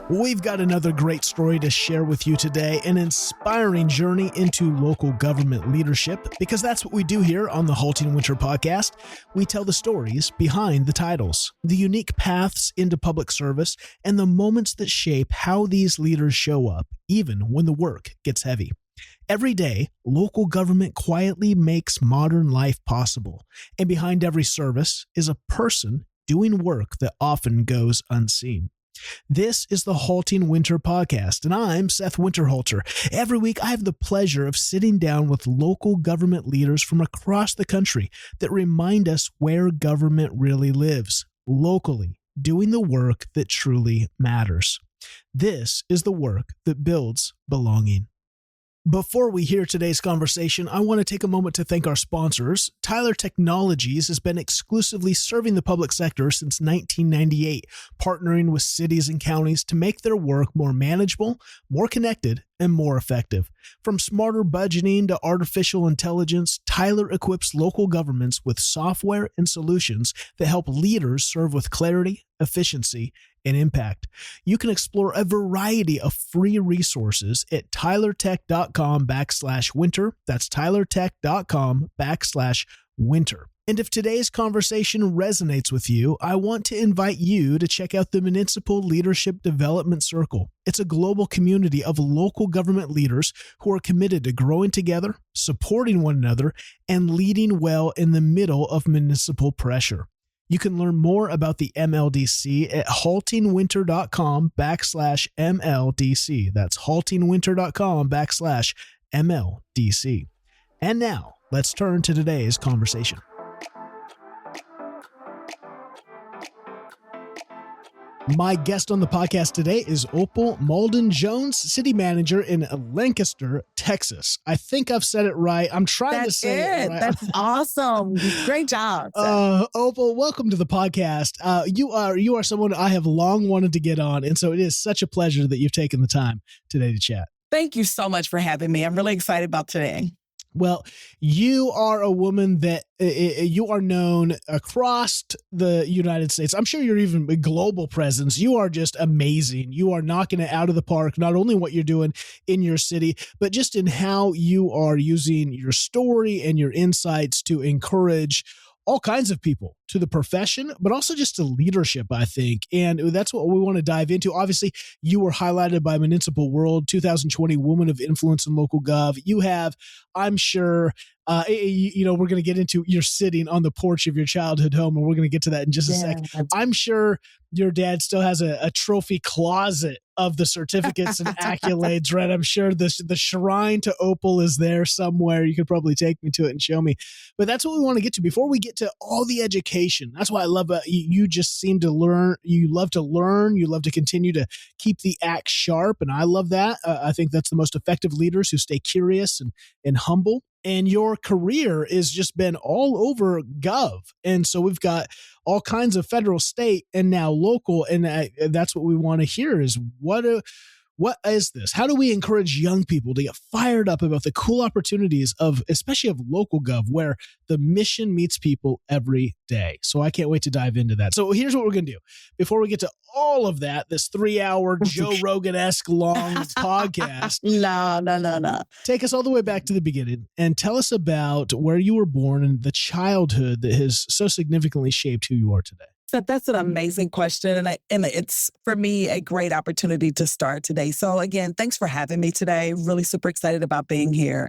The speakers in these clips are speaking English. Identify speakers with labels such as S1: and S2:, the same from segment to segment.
S1: We've got another great story to share with you today, an inspiring journey into local government leadership, because that's what we do here on the HaltingWinter Podcast. We tell the stories behind the titles, the unique paths into public service, and the moments that shape how these leaders show up, even when the work gets heavy. Every day, local government quietly makes modern life possible, and behind every service is a person doing work that often goes unseen. This is the HaltingWinter Podcast, and I'm Seth Winterhalter. Every week, I have the pleasure of sitting down with local government leaders from across the country that remind us where government really lives, locally, doing the work that truly matters. This is the work that builds belonging. Before we hear today's conversation, I want to take a moment to thank our sponsors. Tyler Technologies has been exclusively serving the public sector since 1998, partnering with cities and counties to make their work more manageable, more connected, and more effective. From smarter budgeting to artificial intelligence, Tyler equips local governments with software and solutions that help leaders serve with clarity, efficiency, and impact. You can explore a variety of free resources at tylertech.com/winter. That's tylertech.com/winter. And if today's conversation resonates with you, I want to invite you to check out the Municipal Leadership Development Circle. It's a global community of local government leaders who are committed to growing together, supporting one another, and leading well in the middle of municipal pressure. You can learn more about the MLDC at haltingwinter.com/MLDC. That's haltingwinter.com/MLDC. And now, let's turn to today's conversation. My guest on the podcast today is Opal Mauldin-Jones, City Manager in Lancaster, Texas. I think I've said it right. I'm trying to say it right.
S2: That's awesome. Great job.
S1: Opal, welcome to the podcast. You are someone I have long wanted to get on, and so it is such a pleasure that you've taken the time today to chat.
S2: Thank you so much for having me. I'm really excited about today.
S1: Well, you are a woman that you are known across the United States. I'm sure you're even a global presence. You are just amazing. You are knocking it out of the park, not only what you're doing in your city, but just in how you are using your story and your insights to encourage all kinds of people to the profession, but also just to leadership, I think. And that's what we want to dive into. Obviously, you were highlighted by Municipal World 2020 Woman of Influence in Local Gov. You have, I'm sure, we're going to get into you're sitting on the porch of your childhood home, and we're going to get to that in just a second. I'm sure your dad still has a trophy closet of the certificates and accolades, right? I'm sure the shrine to Opal is there somewhere. You could probably take me to it and show me. But that's what we want to get to before we get to all the education. That's why I love you just seem to learn. You love to learn. You love to continue to keep the axe sharp. And I love that. I think that's the most effective leaders who stay curious and humble. And your career has just been all over Gov. And so we've got all kinds of federal, state, and now local. And that's what we want to hear is what is this? How do we encourage young people to get fired up about the cool opportunities especially of local Gov, where the mission meets people every day? So I can't wait to dive into that. So here's what we're going to do. Before we get to all of that, this 3-hour Joe Rogan-esque long podcast.
S2: No.
S1: Take us all the way back to the beginning and tell us about where you were born and the childhood that has so significantly shaped who you are today.
S2: So that's an amazing question. And it's, for me, a great opportunity to start today. So again, thanks for having me today. Really super excited about being here.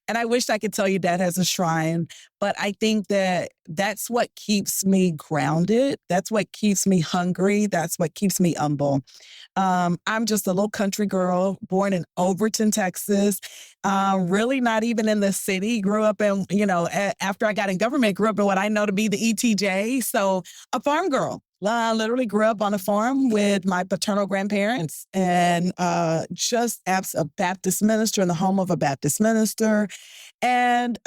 S2: And I wish I could tell you Dad has a shrine, but I think that's what keeps me grounded. That's what keeps me hungry. That's what keeps me humble. I'm just a little country girl born in Overton, Texas. Really not even in the city. Grew up in, after I got in government, grew up in what I know to be the ETJ. So a farm girl. I literally grew up on a farm with my paternal grandparents and just as a Baptist minister in the home of a Baptist minister. And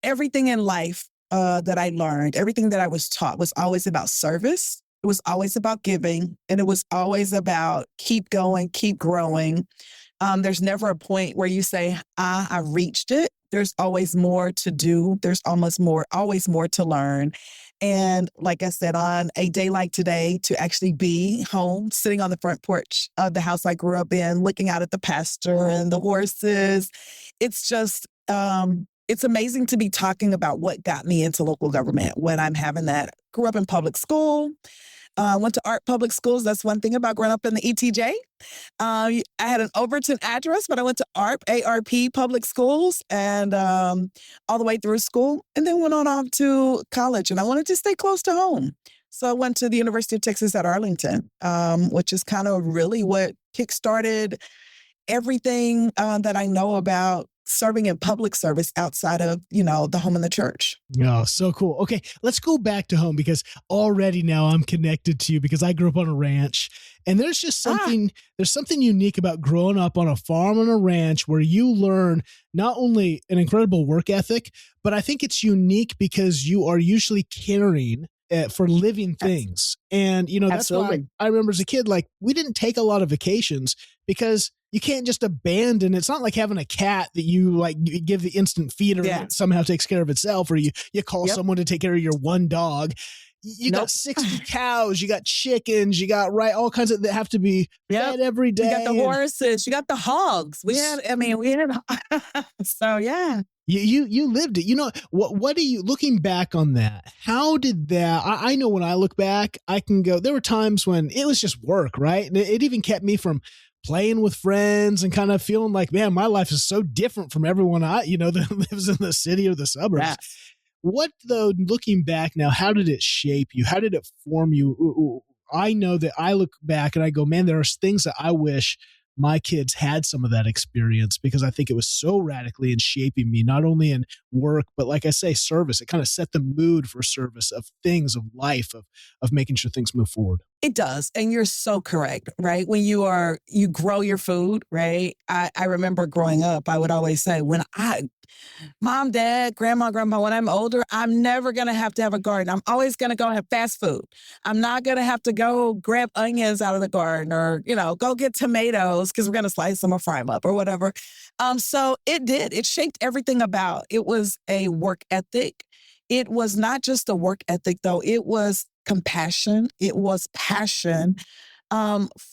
S2: everything in life that I learned, everything that I was taught was always about service. It was always about giving, and it was always about keep going, keep growing. There's never a point where you say, I reached it. There's always more to do. There's always more to learn. And like I said, on a day like today, to actually be home, sitting on the front porch of the house I grew up in, looking out at the pasture and the horses, it's just, it's amazing to be talking about what got me into local government when I'm having that. Grew up in public school, went to Art Public Schools. That's one thing about growing up in the ETJ. I had an Overton address, but I went to ARP Public Schools, and all the way through school, and then went on off to college. And I wanted to stay close to home. So I went to the University of Texas at Arlington, which is kind of really what kickstarted everything that I know about serving in public service outside of, the home and the church.
S1: Oh, so cool. Okay, let's go back to home, because already now I'm connected to you because I grew up on a ranch, and there's just there's something unique about growing up on a farm on a ranch where you learn not only an incredible work ethic, but I think it's unique because you are usually caring for living things. And, that's why I remember as a kid, like, we didn't take a lot of vacations because you can't just abandon. It's not like having a cat that you give the instant feeder and it somehow takes care of itself, or you call someone to take care of your one dog. You got 60 cows, you got chickens, you got all kinds of that have to be fed every day.
S2: You got the horses, you got the hogs. We had so yeah.
S1: You lived it. What are you looking back on that? How did that, I know when I look back, I can go, there were times when it was just work, right? And it even kept me from playing with friends and kind of feeling like, man, my life is so different from everyone that lives in the city or the suburbs. Yeah. What, though, looking back now, how did it shape you? How did it form you? I know that I look back and I go, man, there are things that I wish my kids had some of that experience, because I think it was so radically in shaping me, not only in work, but like I say, service. It kind of set the mood for service of things, of life, of making sure things move forward.
S2: It does. And you're so correct, right? When you grow your food, right? I remember growing up, I would always say, Mom, Dad, Grandma, when I'm older, I'm never going to have a garden. I'm always going to go have fast food. I'm not going to have to go grab onions out of the garden, or, go get tomatoes because we're going to slice them or fry them up or whatever. So it shaped everything about. It was a work ethic. It was not just a work ethic, though. It was compassion. It was passion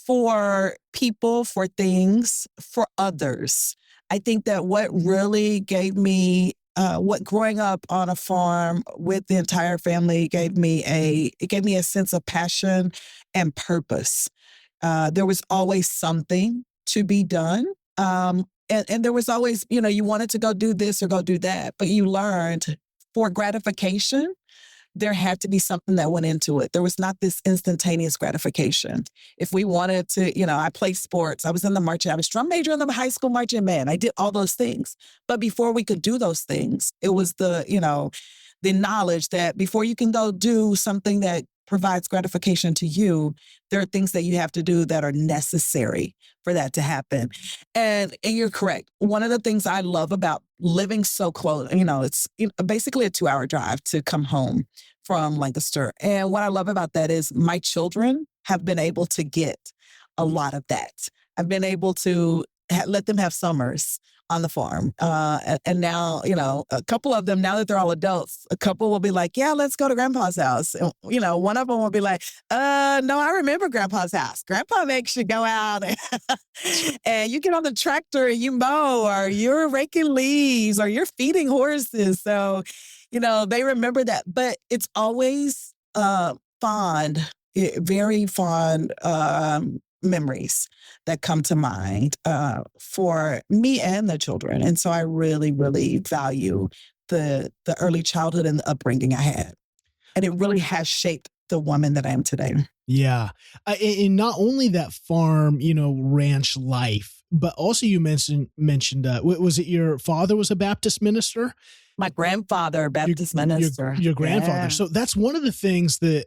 S2: for people, for things, for others. I think that what really gave me, what growing up on a farm with the entire family gave me a sense of passion and purpose. There was always something to be done. And there was always, you wanted to go do this or go do that, but you learned for gratification, there had to be something that went into it. There was not this instantaneous gratification. If we wanted to, I played sports. I was in the marching. I was drum major in the high school marching band. I did all those things. But before we could do those things, it was the knowledge that before you can go do something that provides gratification to you, there are things that you have to do that are necessary for that to happen. And you're correct. One of the things I love about living so close, it's basically a 2-hour drive to come home from Lancaster. And what I love about that is my children have been able to get a lot of that. I've been able to let them have summers on the farm. And now, a couple of them, now that they're all adults, a couple will be like, yeah, let's go to Grandpa's house. And, one of them will be like, no, I remember Grandpa's house. Grandpa makes you go out and you get on the tractor and you mow, or you're raking leaves, or you're feeding horses. So, they remember that. But it's always very fond memories that come to mind for me and the children. And so I really, really value the early childhood and the upbringing I had. And it really has shaped the woman that I am today.
S1: Yeah. And not only that farm, ranch life, but also you mentioned, was it your father was a Baptist minister?
S2: My grandfather, Baptist minister.
S1: Your grandfather. Yeah. So that's one of the things that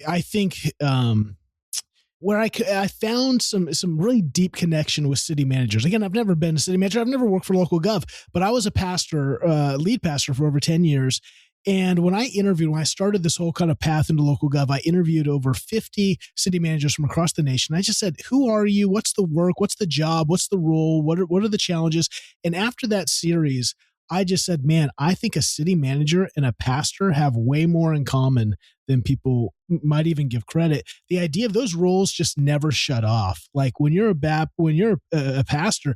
S1: I think, where I found some really deep connection with city managers. Again, I've never been a city manager. I've never worked for local gov, but I was a pastor, lead pastor for over 10 years. And when I started this whole kind of path into local gov, I interviewed over 50 city managers from across the nation. I just said, who are you? What's the work? What's the job? What's the role? What are the challenges? And after that series, I just said, man, I think a city manager and a pastor have way more in common than people might even give credit. The idea of those roles just never shut off. Like when you're a pastor,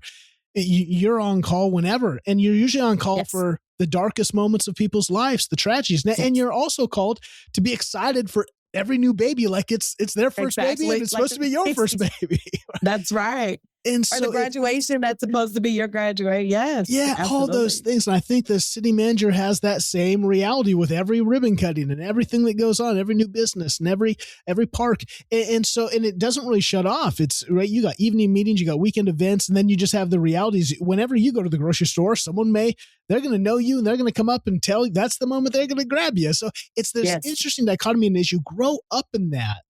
S1: you're on call whenever, and you're usually on call for the darkest moments of people's lives, the tragedies. And you're also called to be excited for every new baby, like it's their first baby, and it's supposed to be your first baby.
S2: That's right.
S1: And so
S2: or the graduation that's supposed to be your graduate. Yes.
S1: Yeah, absolutely. All those things. And I think the city manager has that same reality with every ribbon cutting and everything that goes on, every new business and every park. And it doesn't really shut off. It's right. You got evening meetings, you got weekend events, and then you just have the realities. Whenever you go to the grocery store, they're going to know you and they're going to come up and tell you that's the moment they're going to grab you. So it's this interesting dichotomy. And as you grow up in that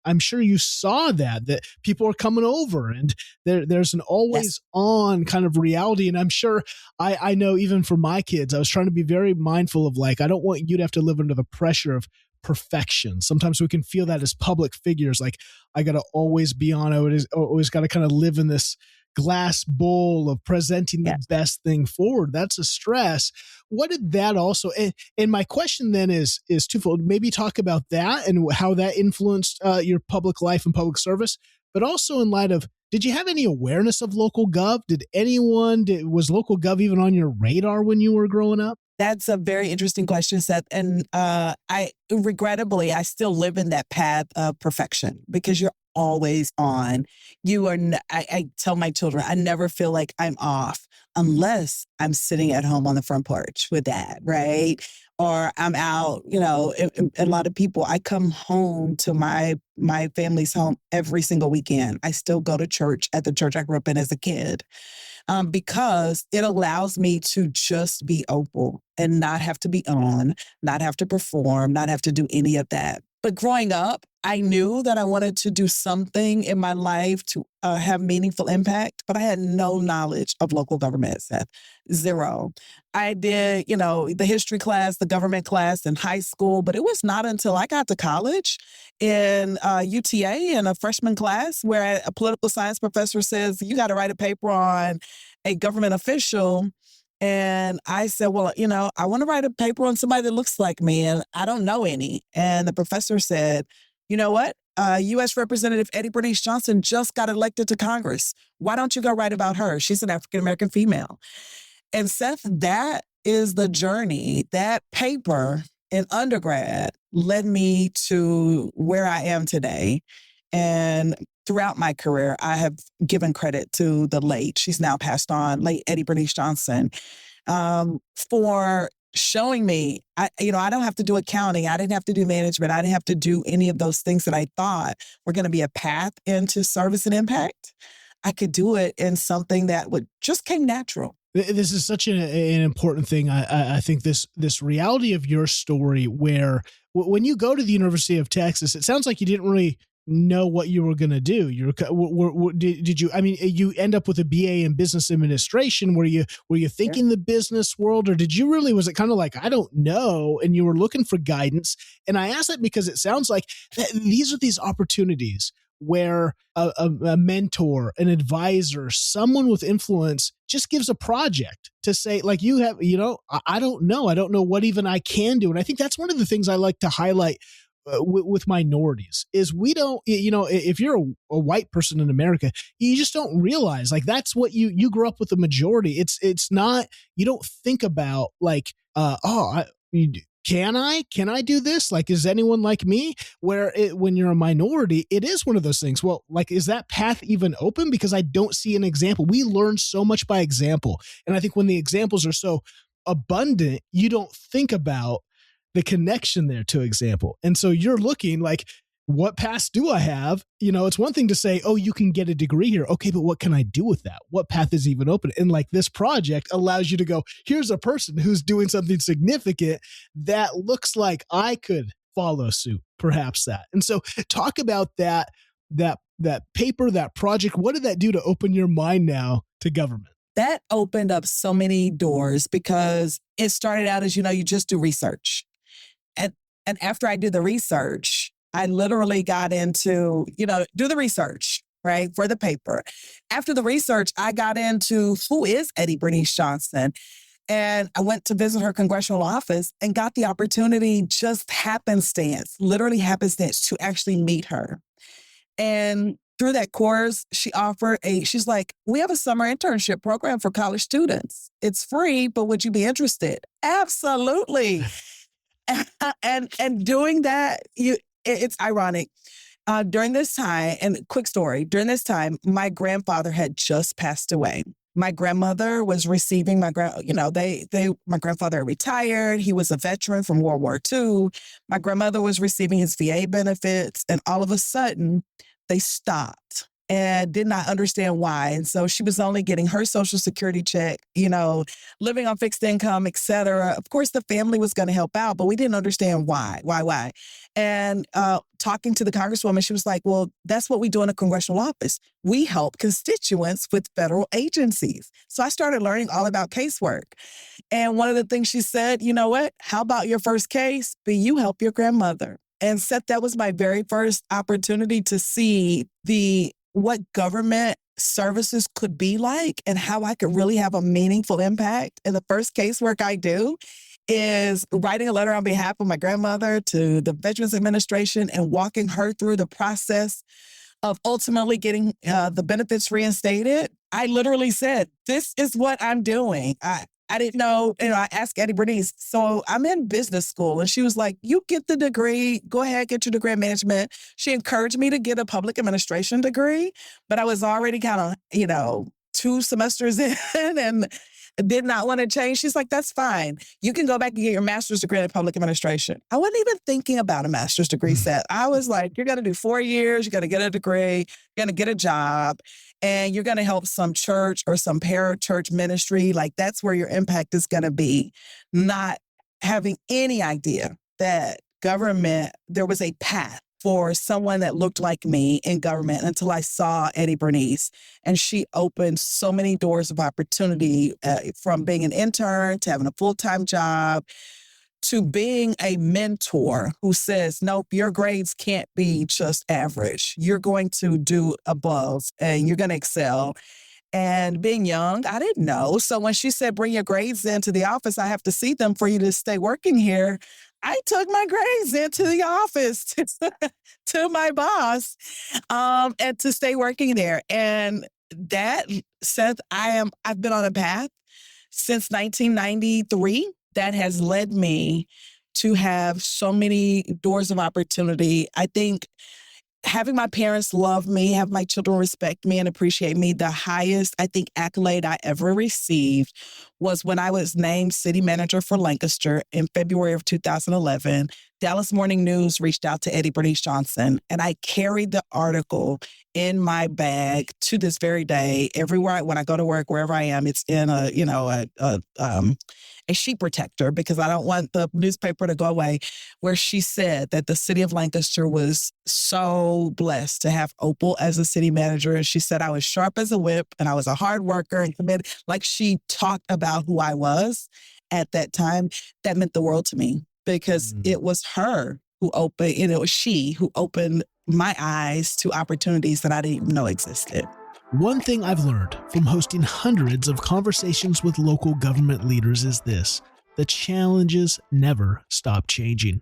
S1: I'm sure you saw that people are coming over and there's an always on kind of reality. And I'm sure I know even for my kids, I was trying to be very mindful of like, I don't want you to have to live under the pressure of perfection. Sometimes we can feel that as public figures, like I got to always be on, I always got to kind of live in this glass bowl of presenting the best thing forward. That's a stress. What did that also, and my question then is twofold. Maybe talk about that and how that influenced your public life and public service, but also in light of, did you have any awareness of local gov? Was local gov even on your radar when you were growing up?
S2: That's a very interesting question, Seth. And I still live in that path of perfection because you're always on. I tell my children, I never feel like I'm off unless I'm sitting at home on the front porch with dad, right? Or I'm out, a lot of people, I come home to my family's home every single weekend. I still go to church at the church I grew up in as a kid. Because it allows me to just be Opal and not have to be on, not have to perform, not have to do any of that. But growing up, I knew that I wanted to do something in my life to have meaningful impact, but I had no knowledge of local government, Seth. Zero. I did, the history class, the government class in high school, but it was not until I got to college in UTA in a freshman class where a political science professor says, you got to write a paper on a government official. And I said, well, I want to write a paper on somebody that looks like me, and I don't know any. And the professor said, you know what? U.S. Representative Eddie Bernice Johnson just got elected to Congress. Why don't you go write about her? She's an African-American female. And Seth, that is the journey. That paper in undergrad led me to where I am today. And throughout my career, I have given credit to the late, she's now passed on, late Eddie Bernice Johnson, for showing me, I don't have to do accounting. I didn't have to do management. I didn't have to do any of those things that I thought were going to be a path into service and impact. I could do it in something that just came natural.
S1: This is such an important thing. I think this reality of your story where when you go to the University of Texas, it sounds like you didn't really know what you were going to do. Did you, you end up with a BA in business administration. Were you thinking the business world, or was it kind of like, I don't know, and you were looking for guidance? And I ask that because it sounds like these are these opportunities where a mentor, an advisor, someone with influence just gives a project to say, like, you have, I don't know what even I can do. And I think that's one of the things I like to highlight with minorities is we don't, if you're a white person in America, you just don't realize, like, that's what you grew up with the majority. It's not, you don't think about like, can I do this? Like, is anyone like me? When you're a minority, it is one of those things. Well, like, is that path even open? Because I don't see an example. We learn so much by example. And I think when the examples are so abundant, you don't think about the connection there to example. And so you're looking like, what paths do I have? It's one thing to say, oh, you can get a degree here. Okay, but what can I do with that? What path is even open? And like, this project allows you to go, here's a person who's doing something significant that looks like I could follow suit, perhaps that. And so talk about that paper, that project. What did that do to open your mind now to government?
S2: That opened up so many doors because it started out as, you just do research. And after I did the research, I literally got into, do the research, right, for the paper. After the research, I got into who is Eddie Bernice Johnson. And I went to visit her congressional office and got the opportunity, just literally happenstance, to actually meet her. And through that course, she's like, we have a summer internship program for college students. It's free, but would you be interested? Absolutely. and doing that, it's ironic. During this time, and quick story, during this time, my grandfather had just passed away. My grandmother was receiving my grandfather retired. He was a veteran from World War II. My grandmother was receiving his VA benefits, and all of a sudden they stopped and did not understand why. And so she was only getting her Social Security check, living on fixed income, et cetera. Of course, the family was going to help out, but we didn't understand why. And talking to the Congresswoman, she was like, well, that's what we do in a congressional office. We help constituents with federal agencies. So I started learning all about casework. And one of the things she said, you know what? How about your first case? But you help your grandmother. And Seth, that was my very first opportunity to see what government services could be like and how I could really have a meaningful impact. And the first casework I do is writing a letter on behalf of my grandmother to the Veterans Administration and walking her through the process of ultimately getting the benefits reinstated. I literally said, this is what I'm doing. I didn't know, I asked Addie Bernice, so I'm in business school. And she was like, you get the degree, go ahead, get your degree in management. She encouraged me to get a public administration degree, but I was already kind of, 2 semesters in and did not want to change. She's like, that's fine. You can go back and get your master's degree in public administration. I wasn't even thinking about a master's degree set. I was like, you're going to do 4 years, you're going to get a degree, you're going to get a job, and you're going to help some church or some parachurch ministry. Like, that's where your impact is going to be. Not having any idea that there was a path for someone that looked like me in government until I saw Addie Bernice. And she opened so many doors of opportunity, from being an intern to having a full-time job to being a mentor who says, nope, your grades can't be just average. You're going to do above and you're going to excel. And being young, I didn't know. So when she said, bring your grades into the office, I have to see them for you to stay working here, I took my grades into the office to my boss and to stay working there. And that, Seth, I've been on a path since 1993 that has led me to have so many doors of opportunity. I think having my parents love me, have my children respect me and appreciate me, the highest, I think, accolade I ever received was when I was named city manager for Lancaster in February of 2011. Dallas Morning News reached out to Addie Bernice Johnson, and I carried the article in my bag to this very day. Everywhere, when I go to work, wherever I am, it's in a sheet protector because I don't want the newspaper to go away, where she said that the city of Lancaster was so blessed to have Opal as a city manager. And she said I was sharp as a whip and I was a hard worker and committed. Like, she talked about who I was at that time. That meant the world to me because it was her who opened, it was she who opened my eyes to opportunities that I didn't even know existed.
S1: One thing I've learned from hosting hundreds of conversations with local government leaders is this: the challenges never stop changing.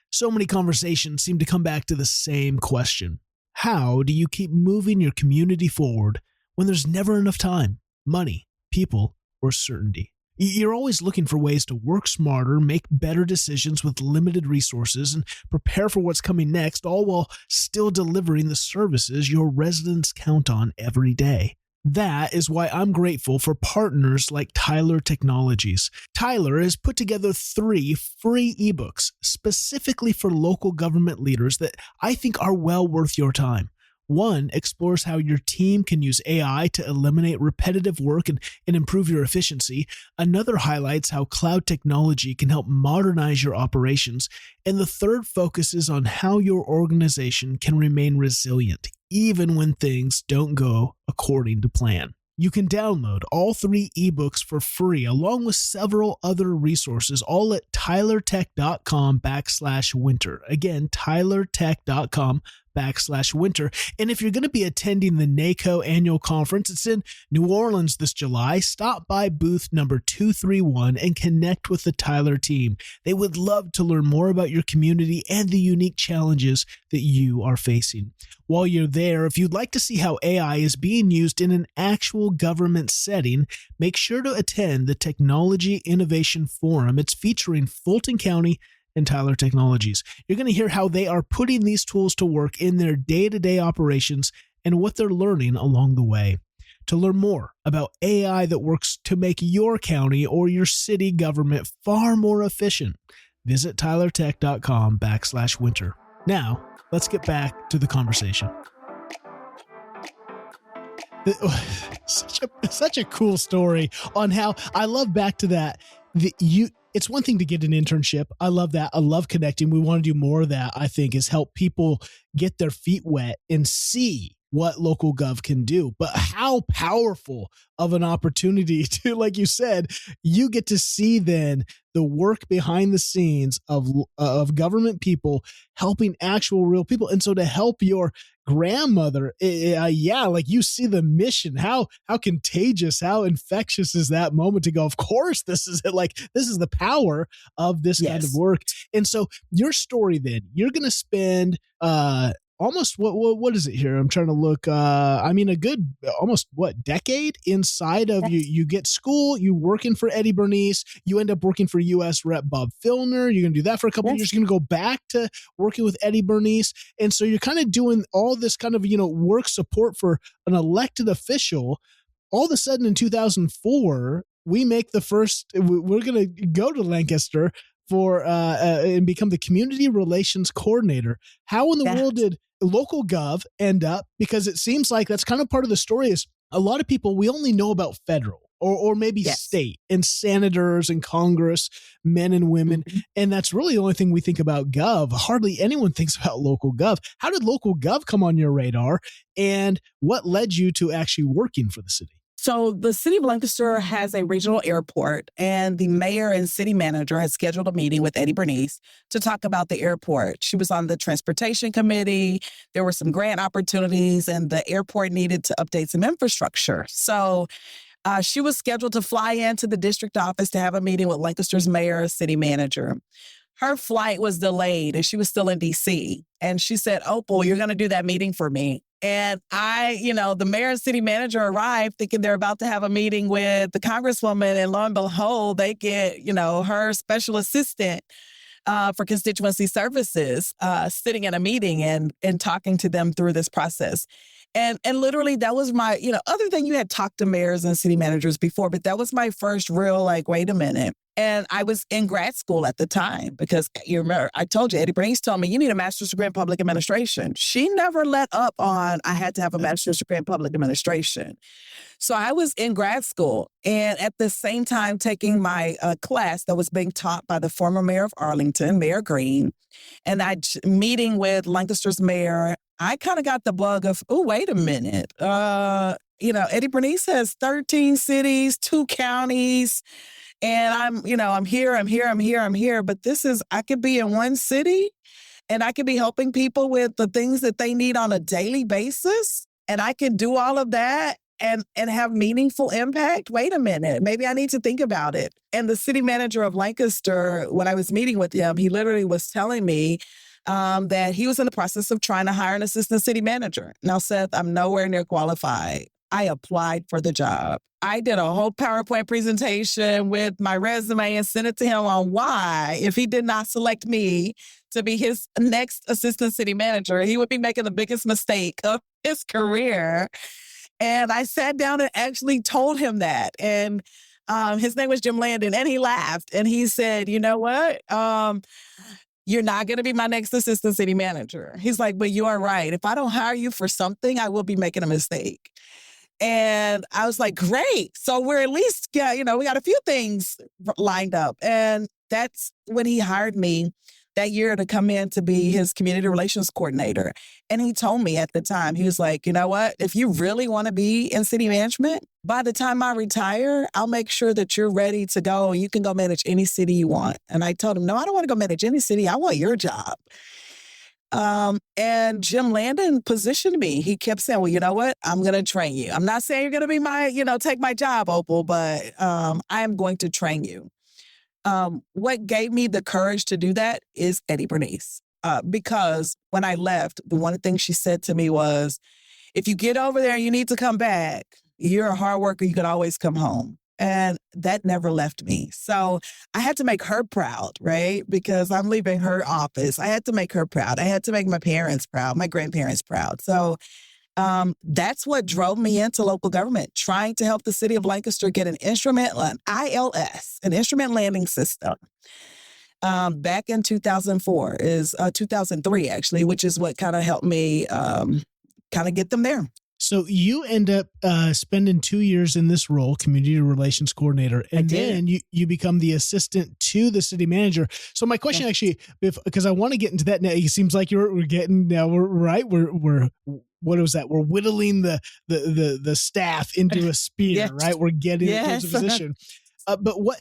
S1: So many conversations seem to come back to the same question. How do you keep moving your community forward when there's never enough time, money, people, or certainty? You're always looking for ways to work smarter, make better decisions with limited resources, and prepare for what's coming next, all while still delivering the services your residents count on every day. That is why I'm grateful for partners like Tyler Technologies. Tyler has put together 3 free ebooks specifically for local government leaders that I think are well worth your time. One explores how your team can use AI to eliminate repetitive work and improve your efficiency. Another highlights how cloud technology can help modernize your operations. And the third focuses on how your organization can remain resilient, even when things don't go according to plan. You can download all 3 ebooks for free, along with several other resources, all at tylertech.com/winter. Again, tylertech.com/winter. HaltingWinter. And if you're going to be attending the NACO annual conference, it's in New Orleans this July. Stop by booth number 231 and connect with the Tyler team. They would love to learn more about your community and the unique challenges that you are facing. While you're there, if you'd like to see how AI is being used in an actual government setting, make sure to attend the Technology Innovation Forum. It's featuring Fulton County and Tyler Technologies. You're going to hear how they are putting these tools to work in their day-to-day operations and what they're learning along the way. To learn more about AI that works to make your county or your city government far more efficient, visit tylertech.com/winter. Now, let's get back to the conversation. Such a cool story on how I love back to that. It's one thing to get an internship. I love that. I love connecting. We want to do more of that, I think, is help people get their feet wet and see what local gov can do. But how powerful of an opportunity to, like you said, you get to see then the work behind the scenes of government people helping actual real people. And so to help your grandmother, like you see the mission, how contagious, how infectious is that moment to go, of course, this is it. Like, this is the power of this kind of work. And so your story then, you're going to spend, almost what is it here? I'm trying to look. A good almost decade inside of you. You get school. You working for Eddie Bernice. You end up working for U.S. Rep Bob Filner. You're gonna do that for a couple of years. You're gonna go back to working with Eddie Bernice, and so you're kind of doing all this kind of work support for an elected official. All of a sudden, in 2004, we make the first. We're gonna go to Lancaster for and become the community relations coordinator. How in the world did local gov end up? Because it seems like that's kind of part of the story is a lot of people, we only know about federal or maybe state and senators and Congress, men and women. Mm-hmm. And that's really the only thing we think about gov. Hardly anyone thinks about local gov. How did local gov come on your radar, and what led you to actually working for the city?
S2: So the city of Lancaster has a regional airport, and the mayor and city manager had scheduled a meeting with Eddie Bernice to talk about the airport. She was on the transportation committee. There were some grant opportunities, and the airport needed to update some infrastructure. So she was scheduled to fly into the district office to have a meeting with Lancaster's mayor, city manager. Her flight was delayed, and she was still in D.C. And she said, "Opal, you're going to do that meeting for me." And the mayor and city manager arrived thinking they're about to have a meeting with the congresswoman. And lo and behold, they get, her special assistant for constituency services sitting in a meeting and talking to them through this process. And literally that was my, other than you had talked to mayors and city managers before, but that was my first real, wait a minute. And I was in grad school at the time because you remember, I told you, Eddie Bernice told me, you need a master's degree in public administration. She never let up on, I had to have a master's degree in public administration. So I was in grad school and at the same time taking my class that was being taught by the former mayor of Arlington, Mayor Green. And meeting with Lancaster's mayor, I kind of got the bug of, oh, wait a minute. Eddie Bernice has 13 cities, 2 counties. And I'm here. But I could be in one city and I could be helping people with the things that they need on a daily basis. And I can do all of that and have meaningful impact. Wait a minute, maybe I need to think about it. And the city manager of Lancaster, when I was meeting with him, he literally was telling me that he was in the process of trying to hire an assistant city manager. Now, Seth, I'm nowhere near qualified. I applied for the job. I did a whole PowerPoint presentation with my resume and sent it to him on why, if he did not select me to be his next assistant city manager, he would be making the biggest mistake of his career. And I sat down and actually told him that. And his name was Jim Landon, and he laughed. And he said, you know what? You're not going to be my next assistant city manager. He's like, but you are right. If I don't hire you for something, I will be making a mistake. And I was like, great. So we're at least, we got a few things lined up. And that's when he hired me that year to come in to be his community relations coordinator. And he told me at the time, he was like, you know what, if you really want to be in city management, by the time I retire, I'll make sure that you're ready to go. You can go manage any city you want. And I told him, no, I don't want to go manage any city. I want your job. And Jim Landon positioned me. He kept saying, well, you know what? I'm going to train you. I'm not saying you're going to be take my job, Opal, but I am going to train you. What gave me the courage to do that is Eddie Bernice. Because when I left, the one thing she said to me was, if you get over there and you need to come back, you're a hard worker, you can always come home. And that never left me. So I had to make her proud, right? Because I'm leaving her office. I had to make her proud. I had to make my parents proud, my grandparents proud. So that's what drove me into local government, trying to help the city of Lancaster get an ILS, an instrument landing system. Back in 2003, actually, which is what kind of helped me kind of get them there.
S1: So you end up spending 2 years in this role, community relations coordinator, and then you become the assistant to the city manager. So my question actually, because I want to get into that now, it seems like we're what was that? We're whittling the staff into a spear, right? We're getting into a position. But what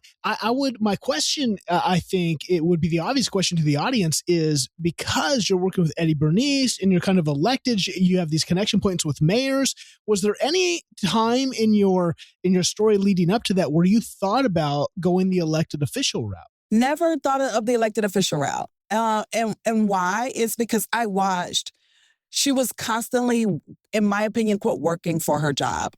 S1: my question, I think it would be the obvious question to the audience is, because you're working with Eddie Bernice and you're kind of elected, you have these connection points with mayors. Was there any time in your story leading up to that where you thought about going the elected official route?
S2: Never thought of the elected official route. And why? It's because I watched. She was constantly, in my opinion, quote, working for her job.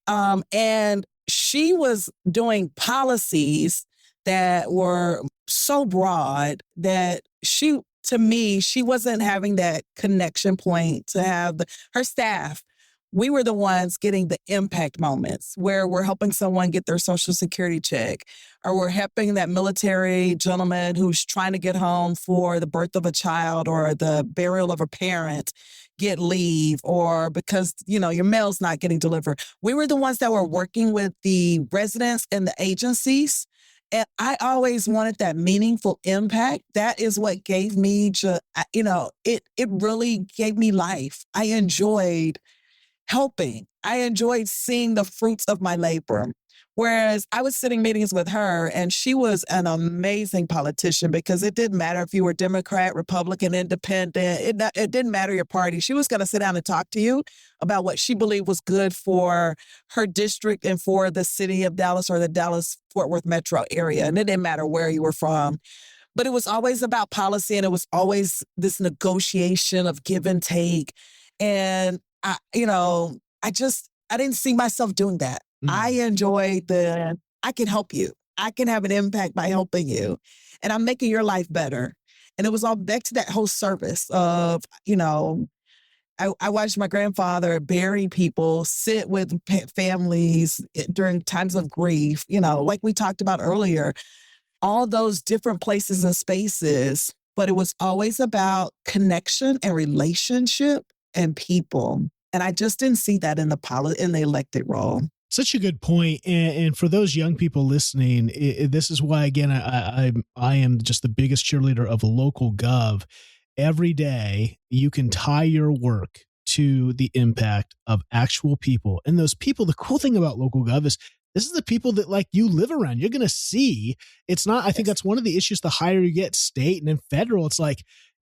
S2: And she was doing policies that were so broad that she wasn't having that connection point to have her staff. We were the ones getting the impact moments where we're helping someone get their Social Security check, or we're helping that military gentleman who's trying to get home for the birth of a child or the burial of a parent get leave, or because, your mail's not getting delivered. We were the ones that were working with the residents and the agencies. And I always wanted that meaningful impact. That is what gave me, it really gave me life. I enjoyed helping. I enjoyed seeing the fruits of my labor. Whereas I was sitting meetings with her, and she was an amazing politician, because it didn't matter if you were Democrat, Republican, Independent. It didn't matter your party. She was going to sit down and talk to you about what she believed was good for her district and for the city of Dallas or the Dallas-Fort Worth metro area. And it didn't matter where you were from. But it was always about policy, and it was always this negotiation of give and take. And I didn't see myself doing that. I enjoyed I can help you. I can have an impact by helping you. And I'm making your life better. And it was all back to that whole service of, I watched my grandfather bury people, sit with families during times of grief, like we talked about earlier, all those different places and spaces. But it was always about connection and relationship and people. And I just didn't see that in the elected role.
S1: Such a good point. And for those young people listening, this is why, again, I am just the biggest cheerleader of local gov. Every day, you can tie your work to the impact of actual people. And those people, the cool thing about local gov is this is the people that you live around. You're going to see. It's not, I think that's one of the issues, the higher you get state and then federal,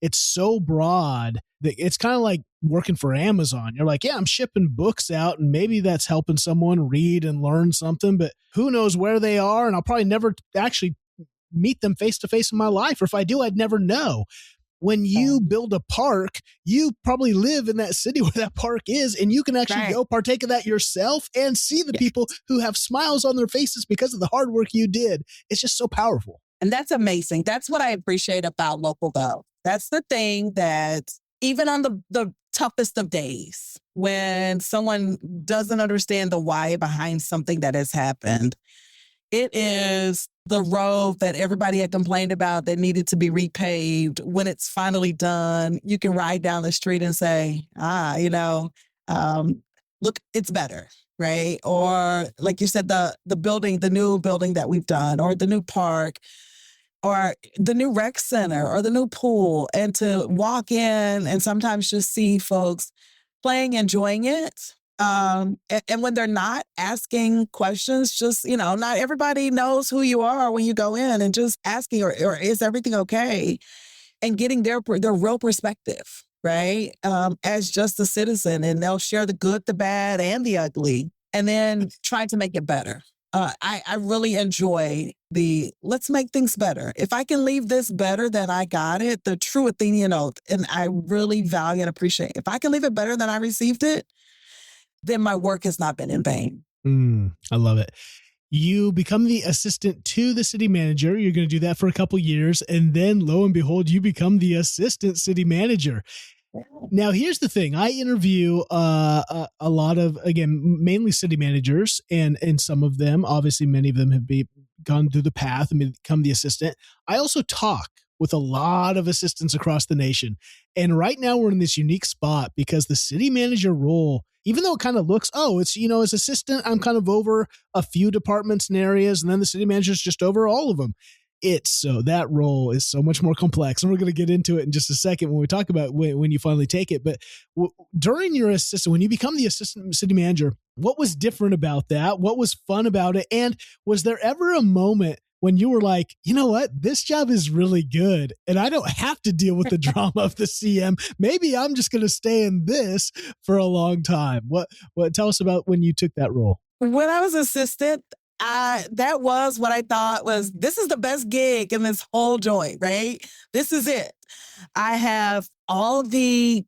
S1: it's so broad that it's kind of like working for Amazon. You're like, yeah, I'm shipping books out, and maybe that's helping someone read and learn something, but who knows where they are. And I'll probably never actually meet them face to face in my life. Or if I do, I'd never know. When you build a park, you probably live in that city where that park is, and you can actually go partake of that yourself and see the people who have smiles on their faces because of the hard work you did. It's just so powerful.
S2: And that's amazing. That's what I appreciate about local gov. That's the thing that even on the toughest of days, when someone doesn't understand the why behind something that has happened, it is the road that everybody had complained about that needed to be repaved. When it's finally done, you can ride down the street and say, look, it's better, right? Or like you said, the new building that we've done, or the new park, or the new rec center, or the new pool, and to walk in and sometimes just see folks playing, enjoying it. And when they're not asking questions, just, not everybody knows who you are when you go in, and just asking, or is everything okay? and getting their real perspective, right? As just a citizen, and they'll share the good, the bad, and the ugly, and then trying to make it better. I really enjoy let's make things better. If I can leave this better than I got it, the true Athenian oath, and I really value and appreciate, if I can leave it better than I received it, then my work has not been in vain.
S1: I love it. You become the assistant to the city manager. You're going to do that for a couple years. And then lo and behold, you become the assistant city manager. Now, here's the thing. I interview a lot of, again, mainly city managers, and some of them, obviously many of them have gone through the path and become the assistant. I also talk with a lot of assistants across the nation. And right now we're in this unique spot because the city manager role, even though it kind of looks, it's, as assistant, I'm kind of over a few departments and areas, and then the city manager's just over all of them. That role is so much more complex, and we're going to get into it in just a second when we talk about when you finally take it. But during your assistant, when you become the assistant city manager, what was different about that? What was fun about it? And was there ever a moment when you were like, you know what, this job is really good and I don't have to deal with the drama of the CM. Maybe I'm just going to stay in this for a long time. What tell us about when you took that role?
S2: When I was assistant, that was what I thought was, this is the best gig in this whole joint, right? This is it. I have all the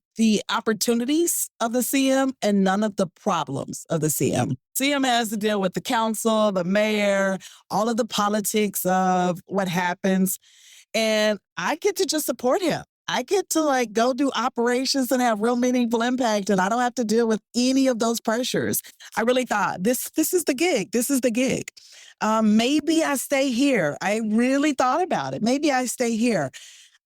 S2: opportunities of the CM and none of the problems of the CM. CM has to deal with the council, the mayor, all of the politics of what happens. And I get to just support him. I get to go do operations and have real meaningful impact, and I don't have to deal with any of those pressures. I really thought this is the gig. This is the gig. Maybe I stay here. I really thought about it. Maybe I stay here.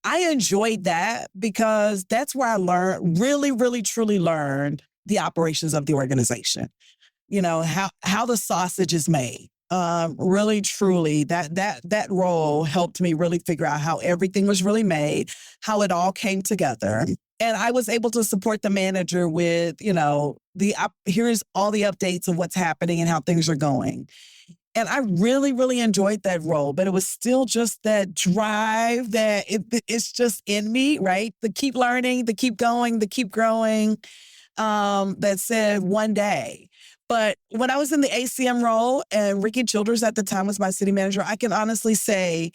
S2: I enjoyed that because that's where I really, really, truly learned the operations of the organization. How the sausage is made. Really, truly, that role helped me really figure out how everything was really made, how it all came together. And I was able to support the manager with, here's all the updates of what's happening and how things are going. And I really, really enjoyed that role, but it was still just that drive that it's just in me, right? The keep learning, the keep going, the keep growing, that said one day. But when I was in the ACM role and Ricky Childers at the time was my city manager, I can honestly say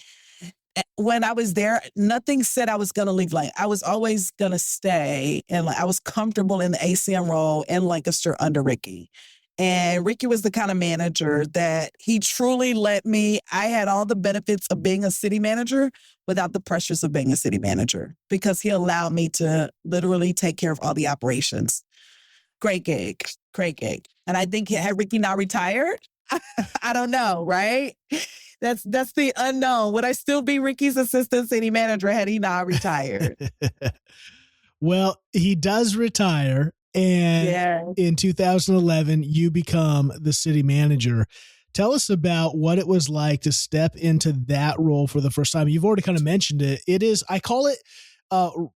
S2: when I was there, nothing said I was going to leave. I was always going to stay, and I was comfortable in the ACM role in Lancaster under Ricky. And Ricky was the kind of manager that he truly let me. I had all the benefits of being a city manager without the pressures of being a city manager because he allowed me to literally take care of all the operations. Great gig. And I think had Ricky not retired, I don't know, right? That's the unknown. Would I still be Ricky's assistant city manager had he not retired?
S1: Well, he does retire. And in 2011, you become the city manager. Tell us about what it was like to step into that role for the first time. You've already kind of mentioned it. It is, I call it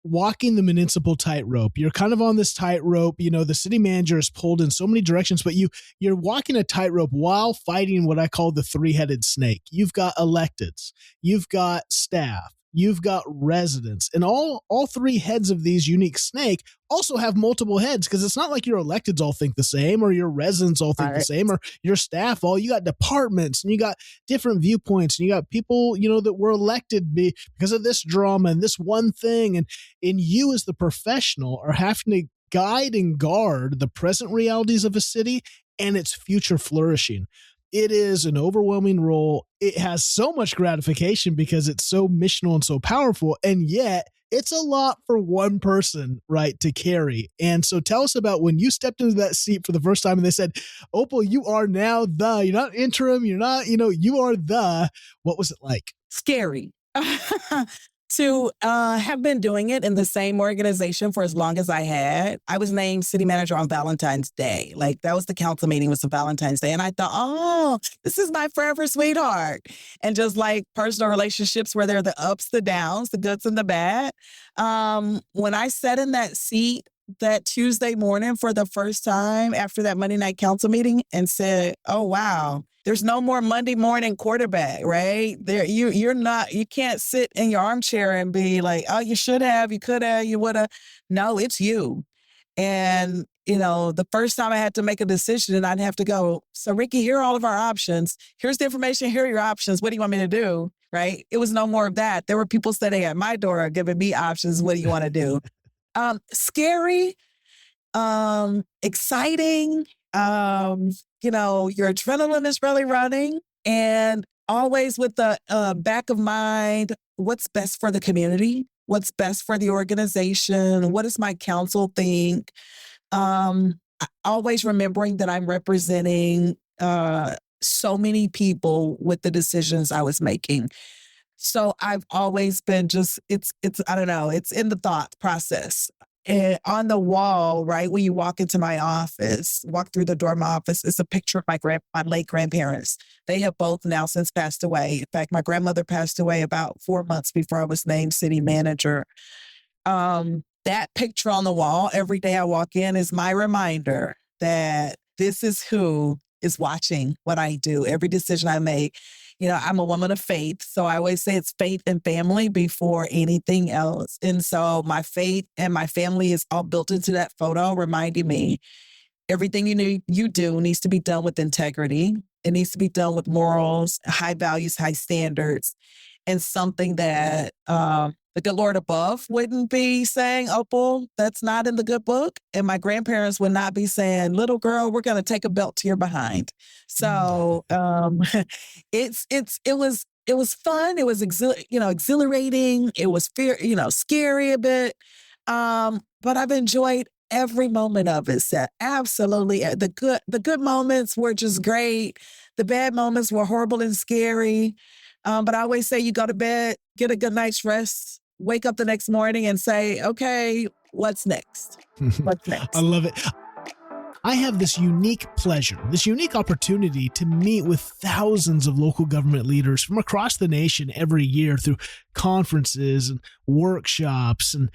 S1: walking the municipal tightrope. You're kind of on this tightrope. The city manager is pulled in so many directions, but you're walking a tightrope while fighting what I call the three-headed snake. You've got electeds, you've got staff, you've got residents, and all three heads of these unique snake also have multiple heads, because it's not like your electeds all think the same or your residents all think the same or your staff you got departments and you got different viewpoints and you got people, that were elected because of this drama and this one thing. And you as the professional are having to guide and guard the present realities of a city and its future flourishing. It is an overwhelming role. It has so much gratification because it's so missional and so powerful, and yet it's a lot for one person, right, to carry. And so tell us about when you stepped into that seat for the first time and they said, Opal, you are now you're not interim, you're not, you are what was it like?
S2: Scary. To have been doing it in the same organization for as long as I had. I was named city manager on Valentine's Day. That was the council meeting, was for Valentine's Day. And I thought, this is my forever sweetheart. And just like personal relationships where there are the ups, the downs, the goods and the bad. When I sat in that seat, that Tuesday morning for the first time after that Monday night council meeting and said, oh, wow, there's no more Monday morning quarterback, right? You can't sit in your armchair and be like, oh, you should have, you could have, you would have. No, it's you. And, the first time I had to make a decision and I'd have to go, so Ricky, here are all of our options. Here's the information. Here are your options. What do you want me to do? Right? It was no more of that. There were people sitting at my door giving me options. What do you want to do? Scary, exciting. Your adrenaline is really running, and always with the back of mind, what's best for the community? What's best for the organization? What does my council think? Always remembering that I'm representing so many people with the decisions I was making. So I've always been I don't know, it's in the thought process. And on the wall, right, when you walk into my office, walk through the door of my office, it's a picture of my late grandparents. They have both now since passed away. In fact, my grandmother passed away about 4 months before I was named city manager. That picture on the wall every day I walk in is my reminder that this is who is watching what I do, every decision I make. I'm a woman of faith, so I always say it's faith and family before anything else. And so my faith and my family is all built into that photo, reminding me everything you do needs to be done with integrity. It needs to be done with morals, high values, high standards, and something that the good Lord above wouldn't be saying, Opal, that's not in the good book. And my grandparents would not be saying, little girl, we're going to take a belt to your behind. So it was fun. It was exhilarating. It was scary a bit. But I've enjoyed every moment of it, Seth. Absolutely. The good moments were just great. The bad moments were horrible and scary. But I always say you go to bed, get a good night's rest, wake up the next morning and say, okay, what's next? What's next?
S1: I love it. I have this unique pleasure, this unique opportunity to meet with thousands of local government leaders from across the nation every year through conferences and workshops and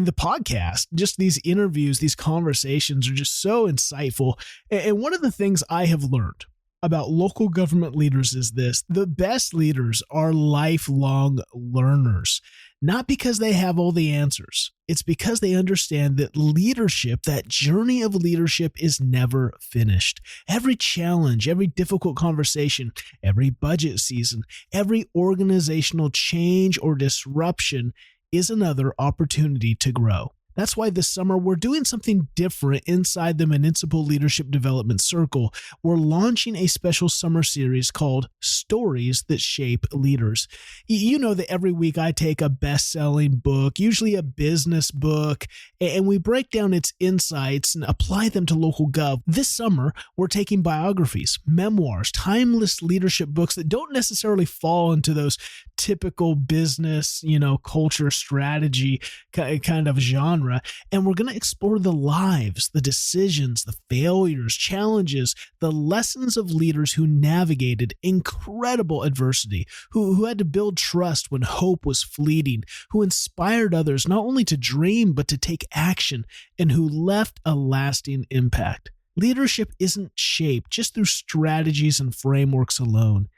S1: the podcast. Just these interviews, these conversations are just so insightful. And one of the things I have learned about local government leaders is this: the best leaders are lifelong learners, not because they have all the answers. It's because they understand that leadership, that journey of leadership, is never finished. Every challenge, every difficult conversation, every budget season, every organizational change or disruption is another opportunity to grow. That's why this summer we're doing something different inside the Municipal Leadership Development Circle. We're launching a special summer series called Stories That Shape Leaders. You know that every week I take a best-selling book, usually a business book, and we break down its insights and apply them to local gov. This summer, we're taking biographies, memoirs, timeless leadership books that don't necessarily fall into those typical business, culture, strategy kind of genre. And we're going to explore the lives, the decisions, the failures, challenges, the lessons of leaders who navigated incredible adversity, who had to build trust when hope was fleeting, who inspired others not only to dream, but to take action, and who left a lasting impact. Leadership isn't shaped just through strategies and frameworks alone.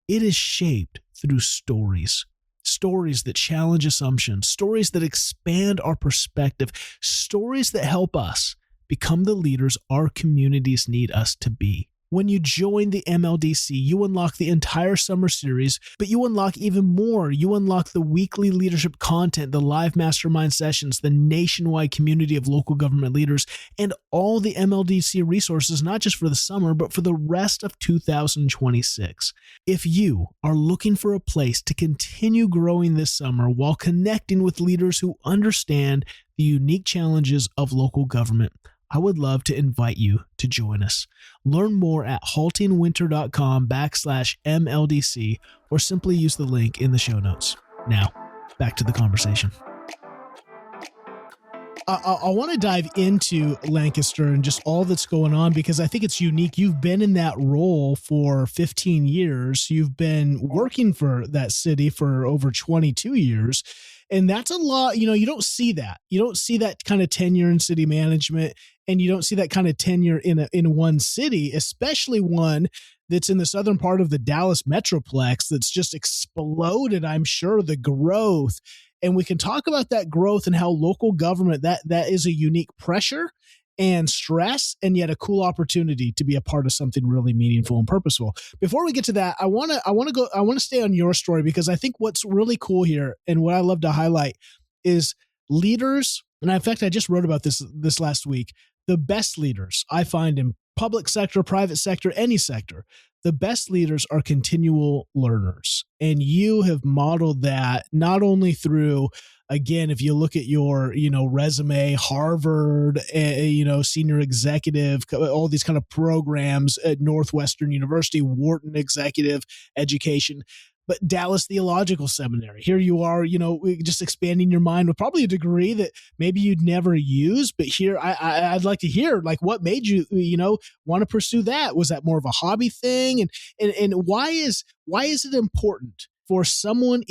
S1: It is shaped through stories. Stories that challenge assumptions, stories that expand our perspective, stories that help us become the leaders our communities need us to be. When you join the MLDC, you unlock the entire summer series, but you unlock even more. You unlock the weekly leadership content, the live mastermind sessions, the nationwide community of local government leaders, and all the MLDC resources, not just for the summer, but for the rest of 2026. If you are looking for a place to continue growing this summer while connecting with leaders who understand the unique challenges of local government, I would love to invite you to join us. Learn more at haltingwinter.com/MLDC or simply use the link in the show notes. Now, back to the conversation. I want to dive into Lancaster and just all that's going on, because I think it's unique. You've been in that role for 15 years. You've been working for that city for over 22 years. And that's a lot. You don't see that. You don't see that kind of tenure in city management, and you don't see that kind of tenure in one city, especially one that's in the southern part of the Dallas Metroplex that's just exploded, I'm sure, the growth. And we can talk about that growth and how local government, that is a unique pressure and stress, and yet a cool opportunity to be a part of something really meaningful and purposeful. Before we get to that, I want to stay on your story, because I think what's really cool here and what I love to highlight is leaders. And in fact, I just wrote about this last week. The best leaders I find in public sector, private sector, any sector, the best leaders are continual learners. And you have modeled that not only through, again, if you look at your, resume, Harvard, senior executive, all these kind of programs at Northwestern University, Wharton executive education, but Dallas Theological Seminary. Here you are, just expanding your mind with probably a degree that maybe you'd never use. But here, I'd like to hear, like, what made you, want to pursue that? Was that more of a hobby thing? And why is it important for someone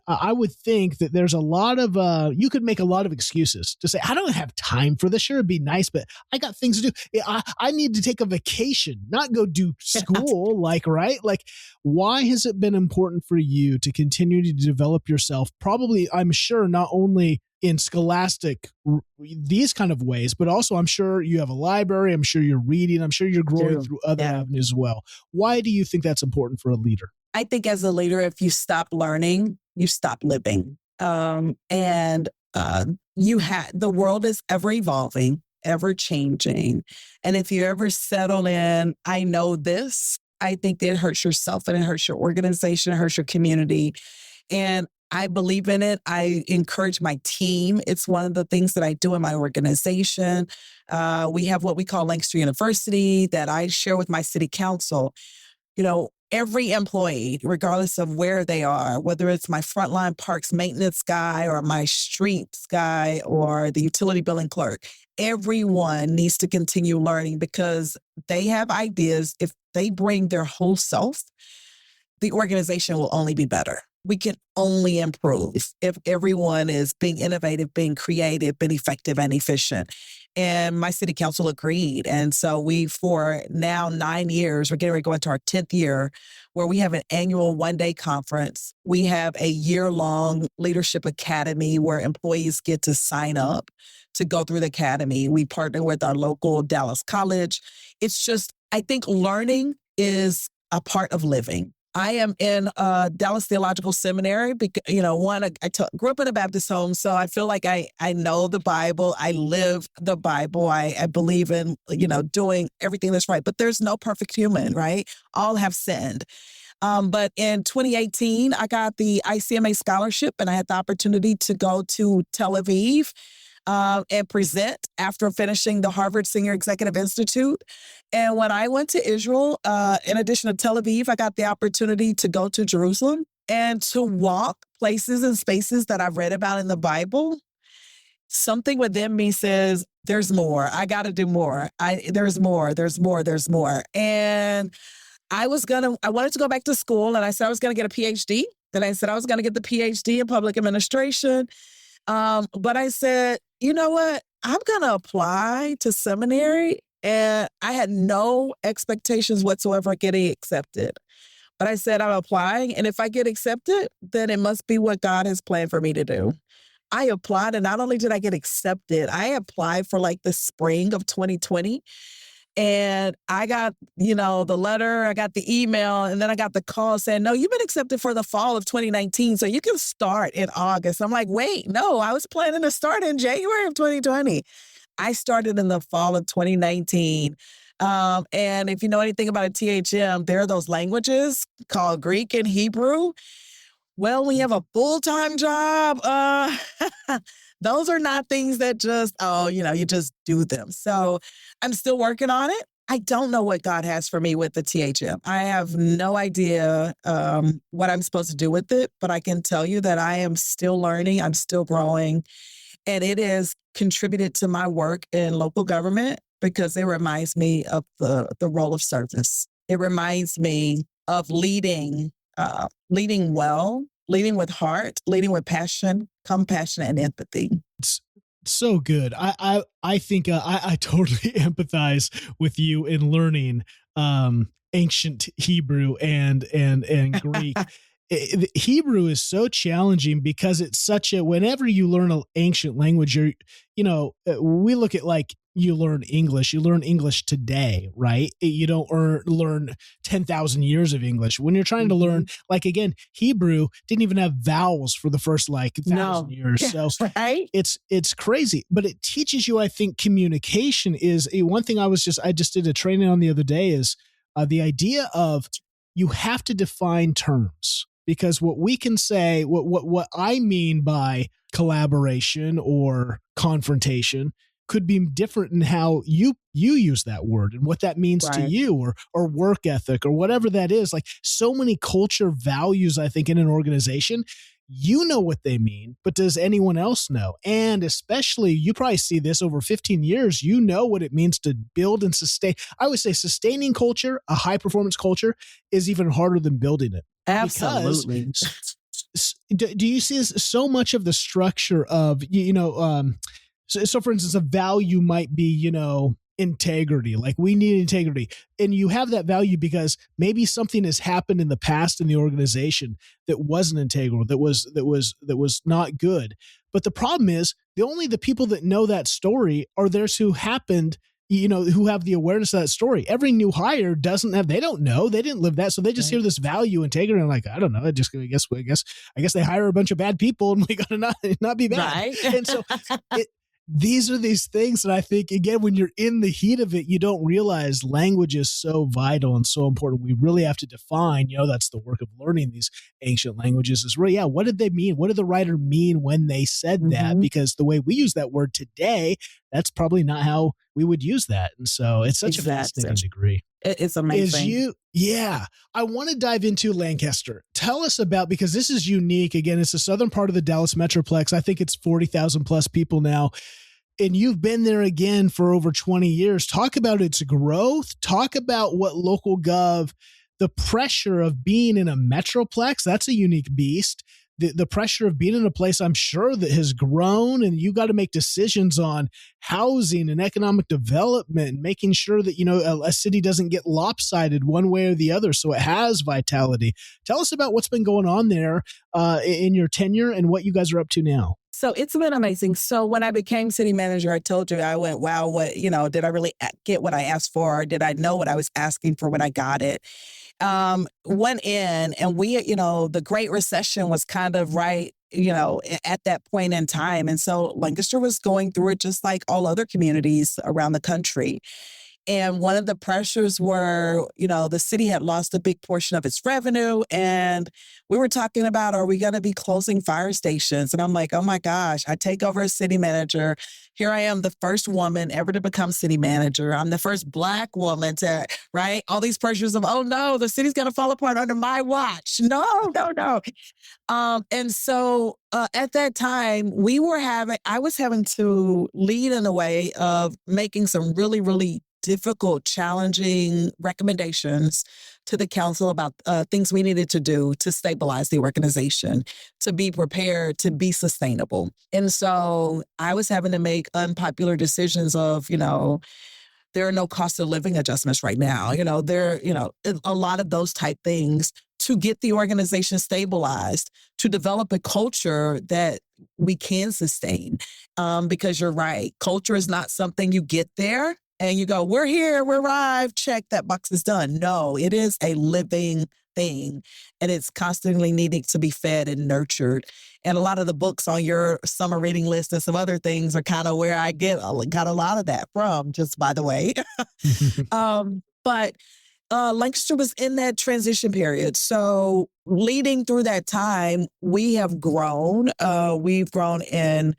S1: I would think that there's a lot of, you could make a lot of excuses to say, I don't have time for this. Sure, it'd be nice, but I got things to do. I need to take a vacation, not go do school, right? Like, why has it been important for you to continue to develop yourself? Probably, I'm sure, not only in scholastic, these kind of ways, but also I'm sure you have a library. I'm sure you're reading. I'm sure you're growing through other avenues as well. Why do you think that's important for a leader?
S2: I think as a leader, if you stop learning, you stop living. The world is ever evolving, ever changing. And if you ever settle in, I know this, I think that it hurts yourself and it hurts your organization, it hurts your community. And I believe in it. I encourage my team. It's one of the things that I do in my organization. We have what we call Lancaster University that I share with my city council. Every employee, regardless of where they are, whether it's my frontline parks maintenance guy or my streets guy or the utility billing clerk, everyone needs to continue learning, because they have ideas. If they bring their whole self, the organization will only be better. We can only improve if everyone is being innovative, being creative, being effective and efficient. And my city council agreed. And so for now 9 years, we're getting ready to go into our 10th year, where we have an annual one-day conference. We have a year-long leadership academy where employees get to sign up to go through the academy. We partner with our local Dallas College. It's just, I think learning is a part of living. I am in Dallas Theological Seminary because, grew up in a Baptist home, so I feel like I know the Bible. I live the Bible. I believe in, doing everything that's right. But there's no perfect human, right? All have sinned. But in 2018, I got the ICMA scholarship, and I had the opportunity to go to Tel Aviv and present after finishing the Harvard Senior Executive Institute. And when I went to Israel, in addition to Tel Aviv, I got the opportunity to go to Jerusalem and to walk places and spaces that I've read about in the Bible. Something within me says, there's more. I got to do more. There's more. And I wanted to go back to school, and I said I was going to get a PhD. Then I said I was going to get the PhD in public administration. But I said, you know what? I'm going to apply to seminary. And I had no expectations whatsoever of getting accepted. But I said, I'm applying. And if I get accepted, then it must be what God has planned for me to do. I applied, and not only did I get accepted, I applied for the spring of 2020. And I got, the letter, I got the email, and then I got the call saying, no, you've been accepted for the fall of 2019, so you can start in August. I'm like, wait, no, I was planning to start in January of 2020. I started in the fall of 2019. And if you know anything about a THM, there are those languages called Greek and Hebrew. Well, we have a full-time job. Those are not things that just, you just do them. So I'm still working on it. I don't know what God has for me with the THM. I have no idea what I'm supposed to do with it, but I can tell you that I am still learning. I'm still growing. And it has contributed to my work in local government because it reminds me of the role of service. It reminds me of leading well, leading with heart, leading with passion, compassion, and empathy.
S1: It's so good. I think I totally empathize with you in learning ancient Hebrew and Greek. Hebrew is so challenging because it's such a, whenever you learn an ancient language, we look at like you learn English today, right? You don't learn 10,000 years of English. When you're trying to learn, like, again, Hebrew didn't even have vowels for the first 1,000 years. So
S2: right?
S1: It's crazy, but it teaches you, I think, communication is one thing. I just did a training on the other day is the idea of you have to define terms. Because what we can say, what I mean by collaboration or confrontation could be different in how you use that word and what that means to you, or work ethic or whatever that is. Like, so many culture values, I think, in an organization, you know what they mean, but does anyone else know? And especially, you probably see this over 15 years, you know what it means to build and sustain. I would say sustaining culture, a high performance culture, is even harder than building it.
S2: Absolutely.
S1: Do you see so much of the structure of, so for instance, a value might be, integrity. Like, we need integrity. And you have that value because maybe something has happened in the past in the organization that wasn't integral, that was not good. But the problem is the people that know that story are those who happened, who have the awareness of that story. Every new hire they don't know, they didn't live that. So they just hear this value, integrity, and like, I don't know. I guess they hire a bunch of bad people and we got to not be bad.
S2: Right.
S1: And so these are these things that I think, again, when you're in the heat of it, you don't realize language is so vital and so important. We really have to define, that's the work of learning these ancient languages is really, what did they mean? What did the writer mean when they said that? Because the way we use that word today, that's probably not how we would use that. And so it's such a fascinating degree.
S2: It's amazing.
S1: I want to dive into Lancaster. Tell us about, because this is unique. Again, it's the southern part of the Dallas Metroplex. I think it's 40,000 plus people now. And you've been there again for over 20 years. Talk about its growth. Talk about what local gov, the pressure of being in a Metroplex. That's a unique beast. The pressure of being in a place, I'm sure, that has grown, and you got to make decisions on housing and economic development and making sure that, a city doesn't get lopsided one way or the other. So it has vitality. Tell us about what's been going on there in your tenure and what you guys are up to now.
S2: So it's been amazing. So when I became city manager, I told you, I went, wow, what, did I really get what I asked for? Or did I know what I was asking for when I got it? Went in, and we, the Great Recession was kind of right, at that point in time. And so Lancaster was going through it just like all other communities around the country. And one of the pressures were, the city had lost a big portion of its revenue. And we were talking about, are we going to be closing fire stations? And I'm like, oh my gosh, I take over as city manager. Here I am, the first woman ever to become city manager. I'm the first Black woman to, right? All these pressures of, oh no, the city's going to fall apart under my watch. No. And so at that time, I was having to lead in a way of making some really, really difficult, challenging recommendations to the council about things we needed to do to stabilize the organization, to be prepared, to be sustainable. And so I was having to make unpopular decisions of, there are no cost of living adjustments right now. A lot of those type things to get the organization stabilized, to develop a culture that we can sustain. Because you're right, culture is not something you get there and you go, we're here, we're arrived, check, that box is done. No, it is a living thing, and it's constantly needing to be fed and nurtured. And a lot of the books on your summer reading list and some other things are kind of where I got a lot of that from, just by the way. But Lancaster was in that transition period. So leading through that time, we have grown. We've grown in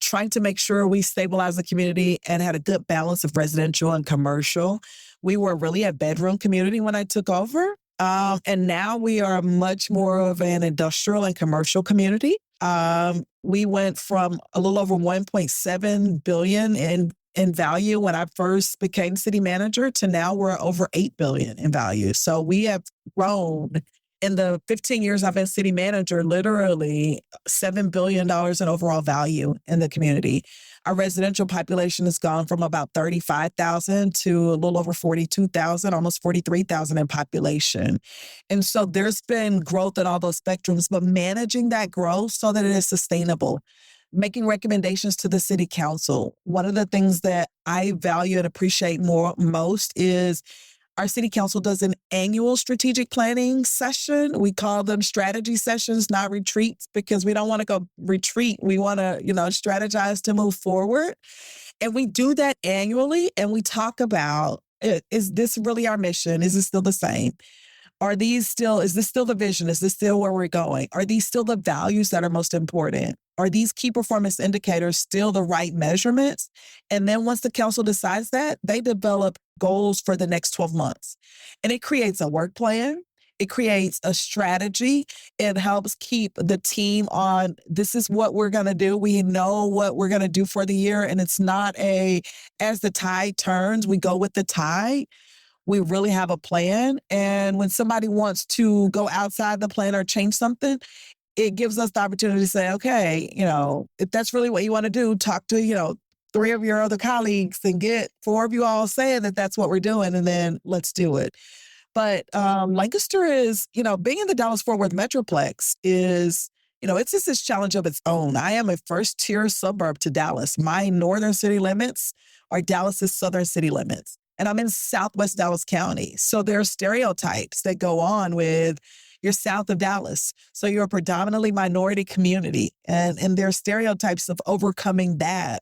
S2: trying to make sure we stabilize the community and had a good balance of residential and commercial. We were really a bedroom community when I took over. And now we are much more of an industrial and commercial community. We went from a little over 1.7 billion in value when I first became city manager to now we're over 8 billion in value. So we have grown in the 15 years I've been city manager, literally $7 billion in overall value in the community. Our residential population has gone from about 35,000 to a little over 42,000, almost 43,000 in population. And so there's been growth in all those spectrums, but managing that growth so that it is sustainable, making recommendations to the city council. One of the things that I value and appreciate most is our city council does an annual strategic planning session. We call them strategy sessions, not retreats, because we don't want to go retreat. We want to, strategize to move forward. And we do that annually. And we talk about, is this really our mission? Is it still the same? Is this still the vision? Is this still where we're going? Are these still the values that are most important? Are these key performance indicators still the right measurements? And then once the council decides that, they develop goals for the next 12 months. And it creates a work plan. It creates a strategy. It helps keep the team on, this is what we're going to do. We know what we're going to do for the year. And it's not as the tide turns, we go with the tide. We really have a plan. And when somebody wants to go outside the plan or change something, it gives us the opportunity to say, okay, if that's really what you want to do, talk to, 3 of your other colleagues and get 4 of you all saying that that's what we're doing, and then let's do it. But Lancaster is, being in the Dallas-Fort Worth Metroplex is, it's just this challenge of its own. I am a first-tier suburb to Dallas. My northern city limits are Dallas's southern city limits. And I'm in Southwest Dallas County. So there are stereotypes that go on with you're south of Dallas. So you're a predominantly minority community. And there are stereotypes of overcoming that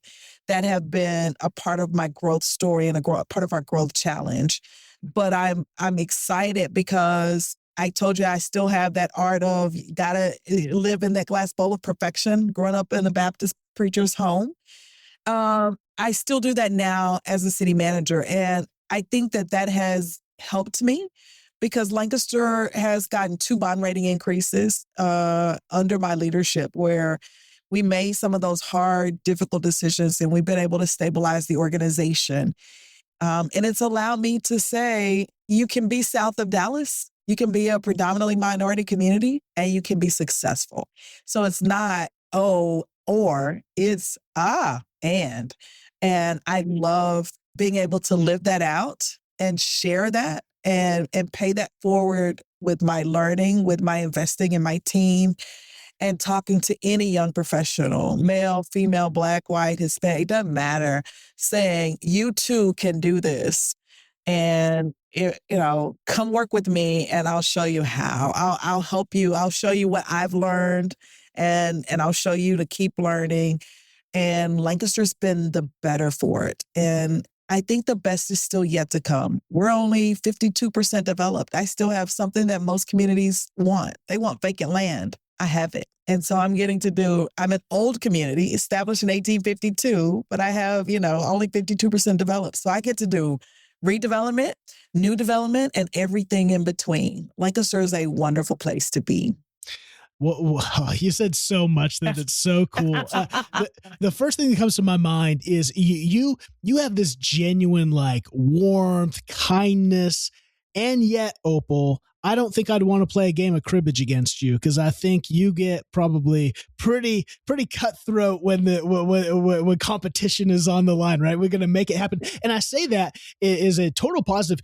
S2: have been a part of my growth story and a part of our growth challenge. But I'm excited because I told you I still have that art of gotta live in that glass bowl of perfection, growing up in a Baptist preacher's home. I still do that now as a city manager. And I think that has helped me because Lancaster has gotten 2 bond rating increases under my leadership where we made some of those hard, difficult decisions and we've been able to stabilize the organization. And it's allowed me to say, you can be south of Dallas, you can be a predominantly minority community, and you can be successful. So it's not, or, it's and. And I love being able to live that out and share that and pay that forward with my learning, with my investing in my team, and talking to any young professional, male, female, Black, white, Hispanic, it doesn't matter, saying, you too can do this. And, come work with me and I'll show you how. I'll help you. I'll show you what I've learned and I'll show you to keep learning. And Lancaster's been the better for it. And I think the best is still yet to come. We're only 52% developed. I still have something that most communities want. They want vacant land. I have it. And so I'm an old community established in 1852, but I have, only 52% developed. So I get to do redevelopment, new development, and everything in between. Lancaster is a wonderful place to be.
S1: Well, you said so much that it's so cool. The first thing that comes to my mind is you have this genuine warmth, kindness, and yet, Opal, I don't think I'd want to play a game of cribbage against you because I think you get probably pretty cutthroat when competition is on the line, right? We're going to make it happen. And I say that is a total positive.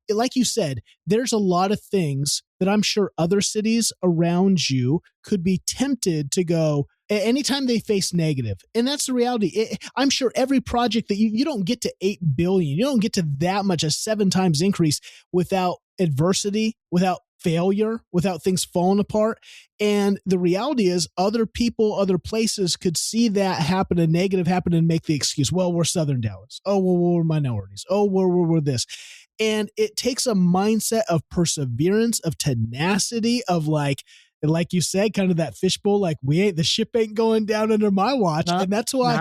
S1: Like you said, there's a lot of things that I'm sure other cities around you could be tempted to go anytime they face negative. And that's the reality. I'm sure every project that you don't get to 8 billion, you don't get to that much, a 7 times increase without adversity, without failure, without things falling apart. And the reality is other people, other places could see that happen, a negative happen, and make the excuse, well, we're Southern Dallas. Oh, well, we're minorities. Oh, we're this. And it takes a mindset of perseverance, of tenacity, of like you said, kind of that fishbowl, the ship ain't going down under my watch. And that's why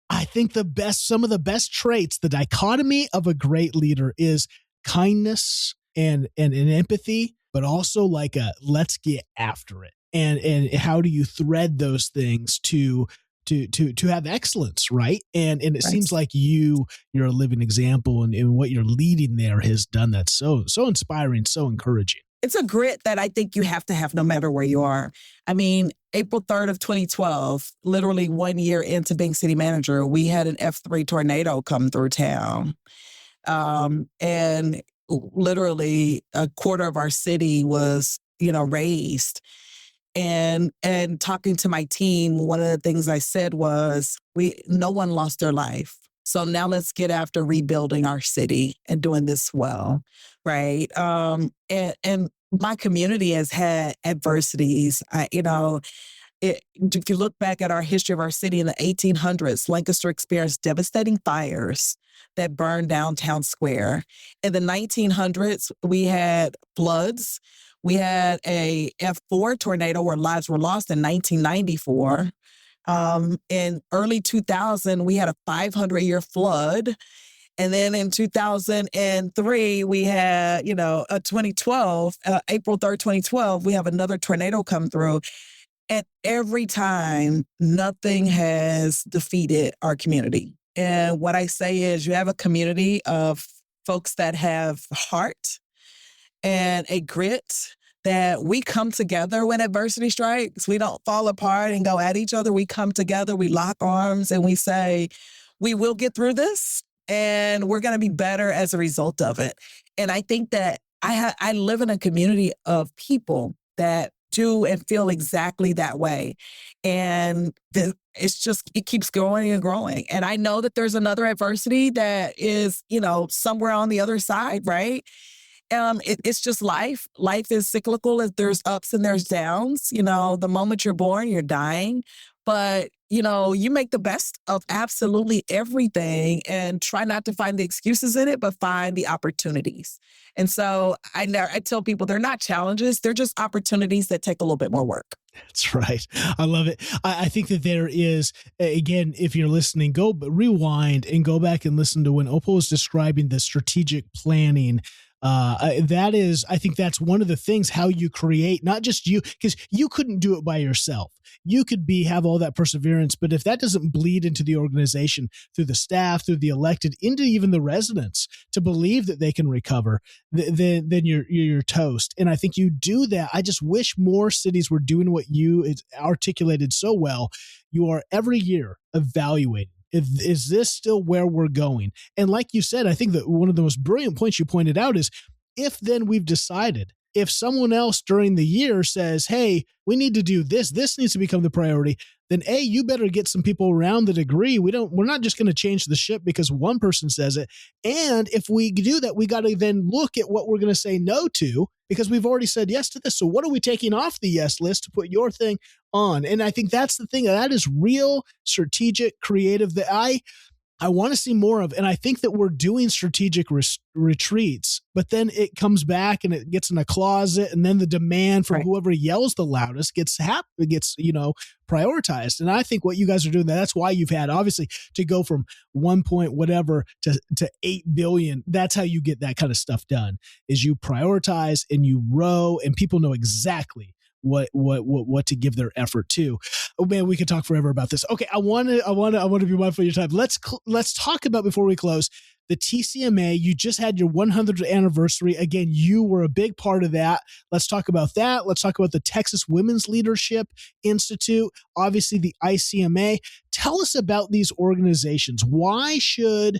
S1: I think some of the best traits, the dichotomy of a great leader is kindness and empathy, but also let's get after it. and how do you thread those things to have excellence, right? And it seems like you're a living example, and what you're leading there has done that so inspiring, so encouraging.
S2: It's a grit that I think you have to have no matter where you are. I mean, April 3rd of 2012, literally 1 year into being city manager, we had an F3 tornado come through town. And literally a quarter of our city was, razed. And talking to my team, one of the things I said was, no one lost their life. So now let's get after rebuilding our city and doing this well, right? And my community has had adversities. If you look back at our history of our city in the 1800s, Lancaster experienced devastating fires that burned down town square. In the 1900s, we had floods. We had a F4 tornado where lives were lost in 1994. In early 2000, we had a 500-year flood. And then in 2003, we had, April 3rd, 2012, we have another tornado come through. And every time, nothing has defeated our community. And what I say is you have a community of folks that have heart and a grit, that we come together when adversity strikes. We don't fall apart and go at each other. We come together, we lock arms, and we say, we will get through this, and we're going to be better as a result of it. And I think that I live in a community of people that do and feel exactly that way. And it keeps growing and growing. And I know that there's another adversity that is, somewhere on the other side, right? It's just life. Life is cyclical. There's ups and there's downs. The moment you're born, you're dying. But, you make the best of absolutely everything and try not to find the excuses in it, but find the opportunities. And so I tell people they're not challenges. They're just opportunities that take a little bit more work.
S1: That's right. I love it. I think that there is, again, if you're listening, go rewind and go back and listen to when Opal was describing the strategic planning. I think that's one of the things, how you create, not just you, because you couldn't do it by yourself. You could have all that perseverance, but if that doesn't bleed into the organization, through the staff, through the elected, into even the residents to believe that they can recover, then you're toast. And I think you do that. I just wish more cities were doing what you articulated so well. You are every year evaluating. Is this still where we're going? And like you said, I think that one of the most brilliant points you pointed out is, if then we've decided, if someone else during the year says, hey, we need to do this needs to become the priority, then you better get some people around that agree. We're not just going to change the ship because one person says it. And if we do that, we got to then look at what we're going to say no to, because we've already said yes to this. So what are we taking off the yes list to put your thing on? And I think that's the thing. That is real strategic, creative, that I want to see more of. And I think that we're doing strategic retreats, but then it comes back and it gets in a closet, and then the demand from whoever yells the loudest gets prioritized. And I think what you guys are doing, that's why you've had, obviously, to go from 1 point whatever to 8 billion. That's how you get that kind of stuff done, is you prioritize and you row, and people know exactly what to give their effort to. Oh man, we could talk forever about this. Okay, I want to be mindful of your time. Let's talk about, before we close, the TCMA. You just had your 100th anniversary. Again, you were a big part of that. Let's talk about that. Let's talk about the Texas Women's Leadership Institute, obviously the ICMA. Tell us about these organizations. Why should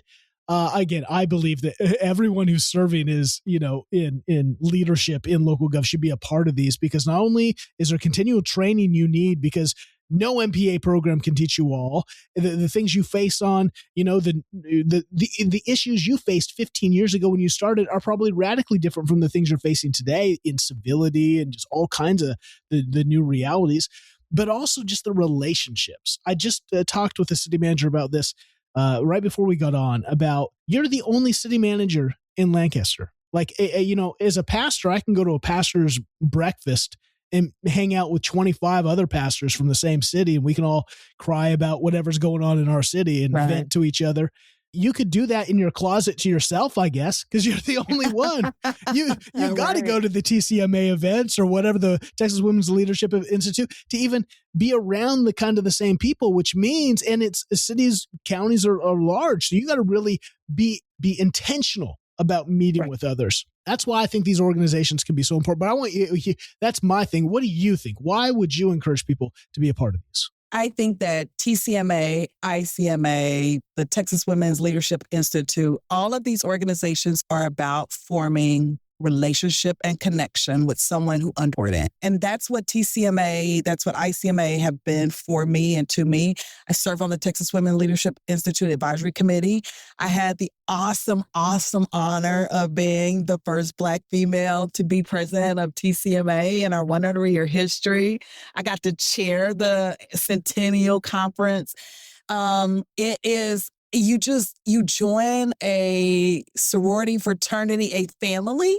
S1: again, I believe that everyone who's serving is, in leadership in local gov should be a part of these, because not only is there continual training you need, because no MPA program can teach you all the things you face on, the issues you faced 15 years ago when you started are probably radically different from the things you're facing today in civility and just all kinds of the new realities, but also just the relationships. I just talked with the city manager about this right before we got on, about, you're the only city manager in Lancaster. Like, as a pastor, I can go to a pastor's breakfast and hang out with 25 other pastors from the same city, and we can all cry about whatever's going on in our city and vent to each other. you could do that in your closet to yourself, I guess, because you're the only one. You've got to go to the TCMA events or whatever, the Texas Women's Leadership Institute, to even be around the kind of the same people, which means, and it's cities, counties are large. So you got to really be intentional about meeting with others. That's why I think these organizations can be so important. But I want you, that's my thing. What do you think? Why would you encourage people to be a part of these?
S2: I think that TCMA, ICMA, the Texas Women's Leadership Institute, all of these organizations are about forming relationship and connection with someone who important. And that's what TCMA, that's what ICMA have been for me and to me. I serve on the Texas Women Leadership Institute Advisory Committee. I had the awesome honor of being the first Black female to be president of TCMA in our 100-year history. I got to chair the Centennial Conference. It is, you join a sorority, fraternity, a family,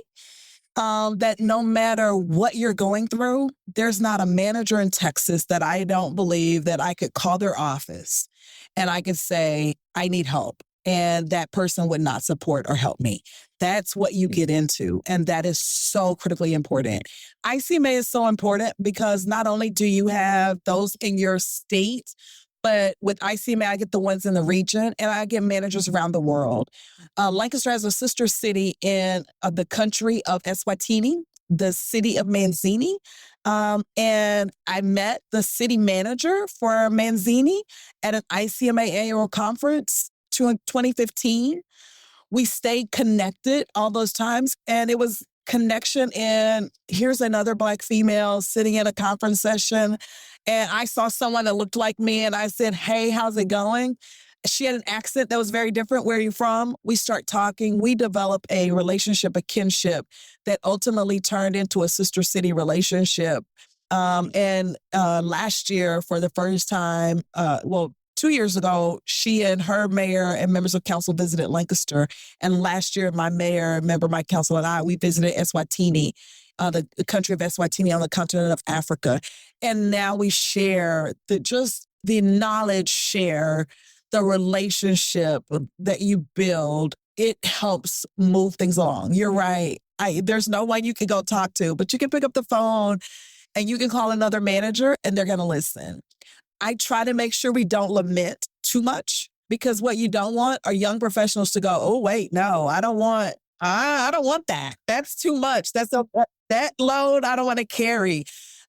S2: that no matter what you're going through, there's not a manager in Texas that I don't believe that I could call their office and I could say, I need help. And that person would not support or help me. That's what you get into. And that is so critically important. ICMA is so important because not only do you have those in your state, but with ICMA, I get the ones in the region and I get managers around the world. Lancaster has a sister city in the country of Eswatini, the city of Manzini. And I met the city manager for Manzini at an ICMA annual conference in 2015. We stayed connected all those times. And it was connection and here's another Black female sitting in a conference session. And I saw someone that looked like me and I said, hey, how's it going? She had an accent that was very different. Where are you from? We start talking. We develop a relationship, a kinship that ultimately turned into a sister city relationship. And last year, for the first time, 2 years ago, she and her mayor and members of council visited Lancaster. And last year, my mayor, member of my council, and I, we visited Eswatini, the country of Eswatini on the continent of Africa. And now we share the knowledge, share the relationship that you build. It helps move things along. You're right. There's no one you can go talk to, but you can pick up the phone and you can call another manager and they're going to listen. I try to make sure we don't lament too much because what you don't want are young professionals to go, oh, wait, no, I don't want that. That's too much. That load I don't want to carry.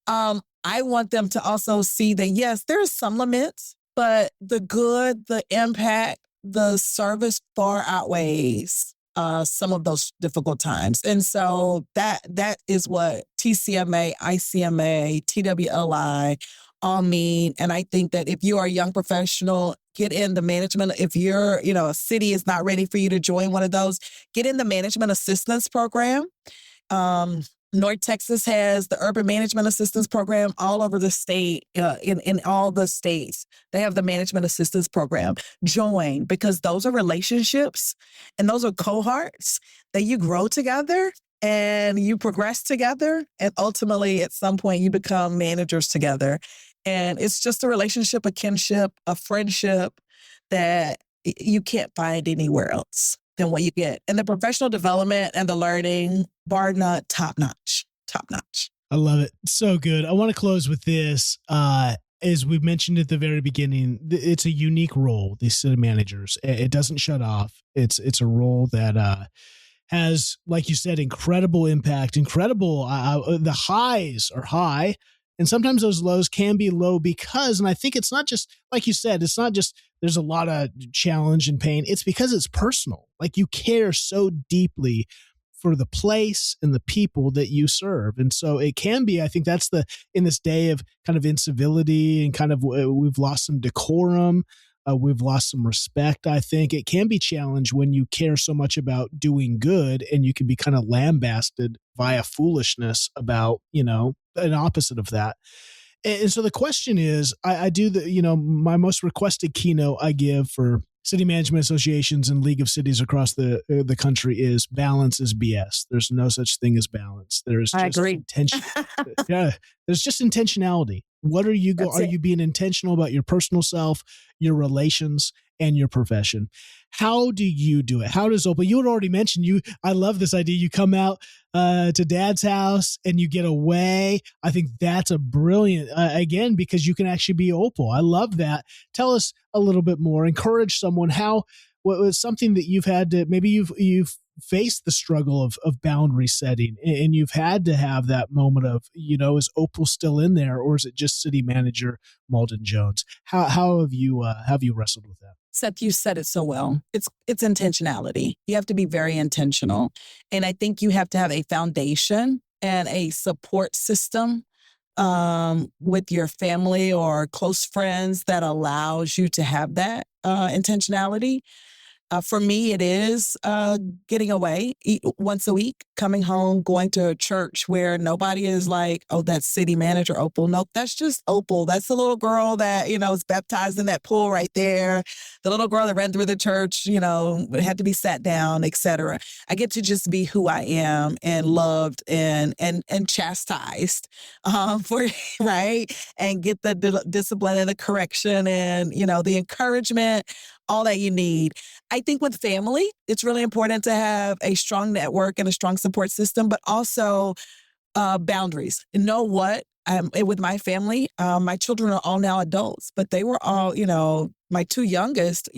S2: I want them to also see that, yes, there is some limits, but the good, the impact, the service far outweighs some of those difficult times. And so that is what TCMA, ICMA, TWLI all mean. And I think that if you are a young professional, get in the management. If you're, a city is not ready for you to join one of those, get in the management assistance program. North Texas has the urban management assistance program all over the state, in all the states. They have the management assistance program. Join, because those are relationships and those are cohorts that you grow together and you progress together. And ultimately, at some point, you become managers together. And it's just a relationship, a kinship, a friendship that you can't find anywhere else than what you get. And the professional development and the learning, bar none, top notch.
S1: I love it. So good. I want to close with this. As we mentioned at the very beginning, it's a unique role, these city managers. It doesn't shut off. It's a role that has, like you said, incredible impact, the highs are high. And sometimes those lows can be low because, and I think it's not just, like you said, it's not just there's a lot of challenge and pain. It's because it's personal. Like you care so deeply for the place and the people that you serve. And so it can be, I think that's in this day of kind of incivility and kind of, we've lost some decorum. We've lost some respect. I think it can be challenged when you care so much about doing good and you can be kind of lambasted via foolishness about, an opposite of that. And so the question is, I do my most requested keynote I give for city management associations and League of Cities across the country is balance is BS. There's no such thing as balance. There's just
S2: I agree.
S1: intention. Yeah, there's just intentionality. What are you
S2: That's
S1: are
S2: it.
S1: you being intentional about your personal self, your relations, and your profession? How do you do it? How does Opal? You had already mentioned I love this idea. You come out to Dad's house and you get away. I think that's a brilliant again, because you can actually be Opal. I love that. Tell us a little bit more. Encourage someone. What was something that you've had to, maybe you've faced the struggle of boundary setting, and you've had to have that moment of, is Opal still in there, or is it just City Manager Mauldin-Jones? How have you wrestled with that?
S2: Seth, you said it so well. It's intentionality. You have to be very intentional. And I think you have to have a foundation and a support system with your family or close friends that allows you to have that intentionality. For me, it is getting away once a week, coming home, going to a church where nobody is like, oh, that's City Manager Opal. Nope, that's just Opal. That's the little girl that, is baptized in that pool right there. The little girl that ran through the church, had to be sat down, etc. I get to just be who I am and loved and chastised for, right? And get the discipline and the correction and, the encouragement, all that you need. I think with family, it's really important to have a strong network and a strong support system, but also boundaries. You know what? With my family, my children are all now adults, but they were all, my two youngest,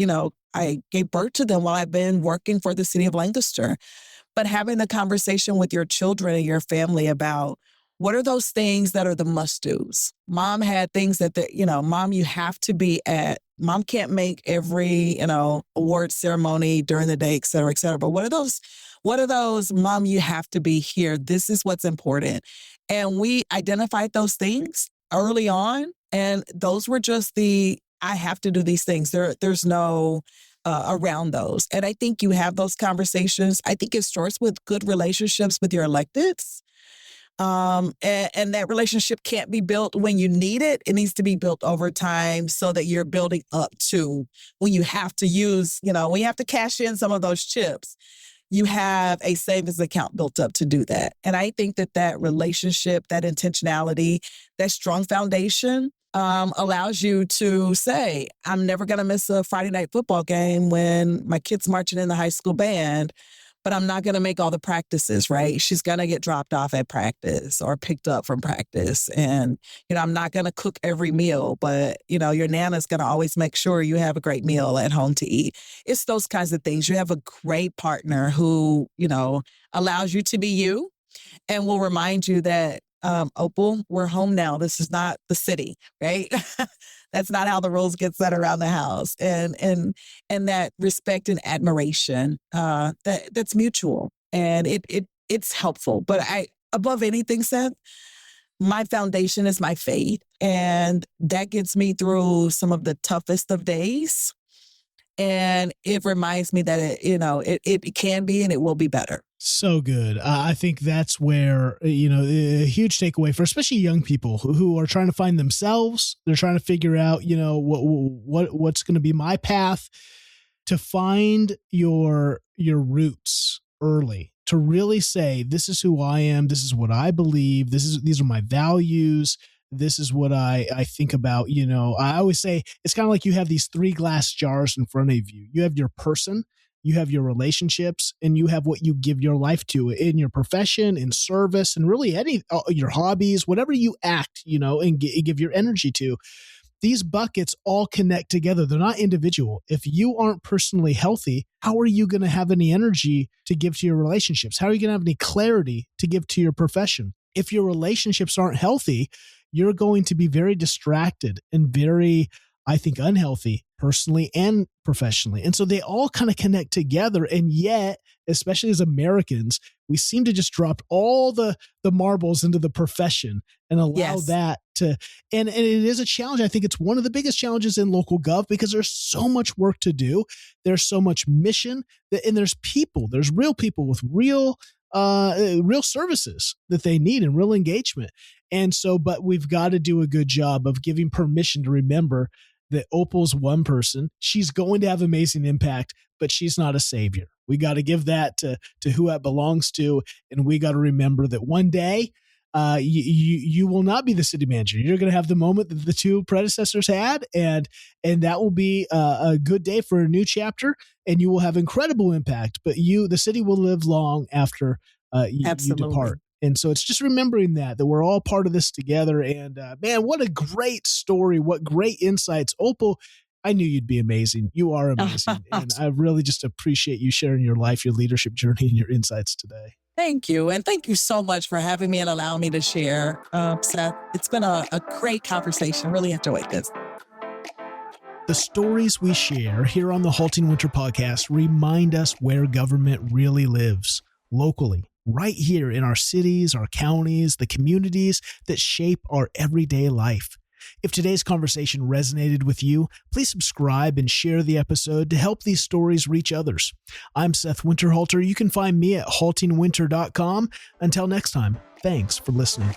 S2: I gave birth to them while I've been working for the city of Lancaster. But having the conversation with your children and your family about what are those things that are the must-dos? Mom had things that, Mom, you have to be at. Mom can't make every, award ceremony during the day, et cetera, et cetera. But what are those, Mom, you have to be here. This is what's important. And we identified those things early on. And those were just I have to do these things. There's no around those. And I think you have those conversations. I think it starts with good relationships with your electeds. And that relationship can't be built when you need it. It needs to be built over time so that you're building up to when you have to use, when you have to cash in some of those chips, you have a savings account built up to do that. And I think that relationship, that intentionality, that strong foundation allows you to say, I'm never going to miss a Friday night football game when my kid's marching in the high school band. But I'm not going to make all the practices, right? She's going to get dropped off at practice or picked up from practice. And, I'm not going to cook every meal, but, your Nana's going to always make sure you have a great meal at home to eat. It's those kinds of things. You have a great partner who, allows you to be you and will remind you that, Opal, we're home now. This is not the city, right? That's not how the rules get set around the house. And that respect and admiration, that's mutual. And it's helpful. But above anything, Seth, my foundation is my faith. And that gets me through some of the toughest of days. And it reminds me that it can be and it will be better.
S1: So good. I think that's where, a huge takeaway for especially young people who are trying to find themselves. They're trying to figure out, what's going to be my path, to find your roots early, to really say, this is who I am. This is what I believe. These are my values. This is what I think about. I always say it's kind of like you have these 3 glass jars in front of you. You have your person, you have your relationships, and you have what you give your life to in your profession, in service, and really your hobbies, whatever you act, and give your energy to. These buckets all connect together. They're not individual. If you aren't personally healthy, how are you going to have any energy to give to your relationships? How are you going to have any clarity to give to your profession? If your relationships aren't healthy, you're going to be very distracted and very, I think, unhealthy personally and professionally. And so they all kind of connect together. And yet, especially as Americans, we seem to just drop all the marbles into the profession and allow that to, and it is a challenge. I think it's one of the biggest challenges in local gov because there's so much work to do. There's so much mission and there's real people with real services that they need and real engagement. And so, but we've got to do a good job of giving permission to remember that Opal's one person. She's going to have amazing impact, but she's not a savior. We got to give that to who it belongs to. And we got to remember that one day you will not be the city manager. You're going to have the moment that the two predecessors had, and that will be a good day for a new chapter, and you will have incredible impact. But the city will live long after you depart. And so it's just remembering that we're all part of this together. And man, what a great story. What great insights. Opal, I knew you'd be amazing. You are amazing. And I really just appreciate you sharing your life, your leadership journey, and your insights today.
S2: Thank you. And thank you so much for having me and allowing me to share, Seth. It's been a great conversation. Really enjoyed this.
S1: The stories we share here on the Halting Winter Podcast remind us where government really lives, locally, right here in our cities, our counties, the communities that shape our everyday life. If today's conversation resonated with you, please subscribe and share the episode to help these stories reach others. I'm Seth Winterhalter. You can find me at HaltingWinter.com. Until next time, thanks for listening.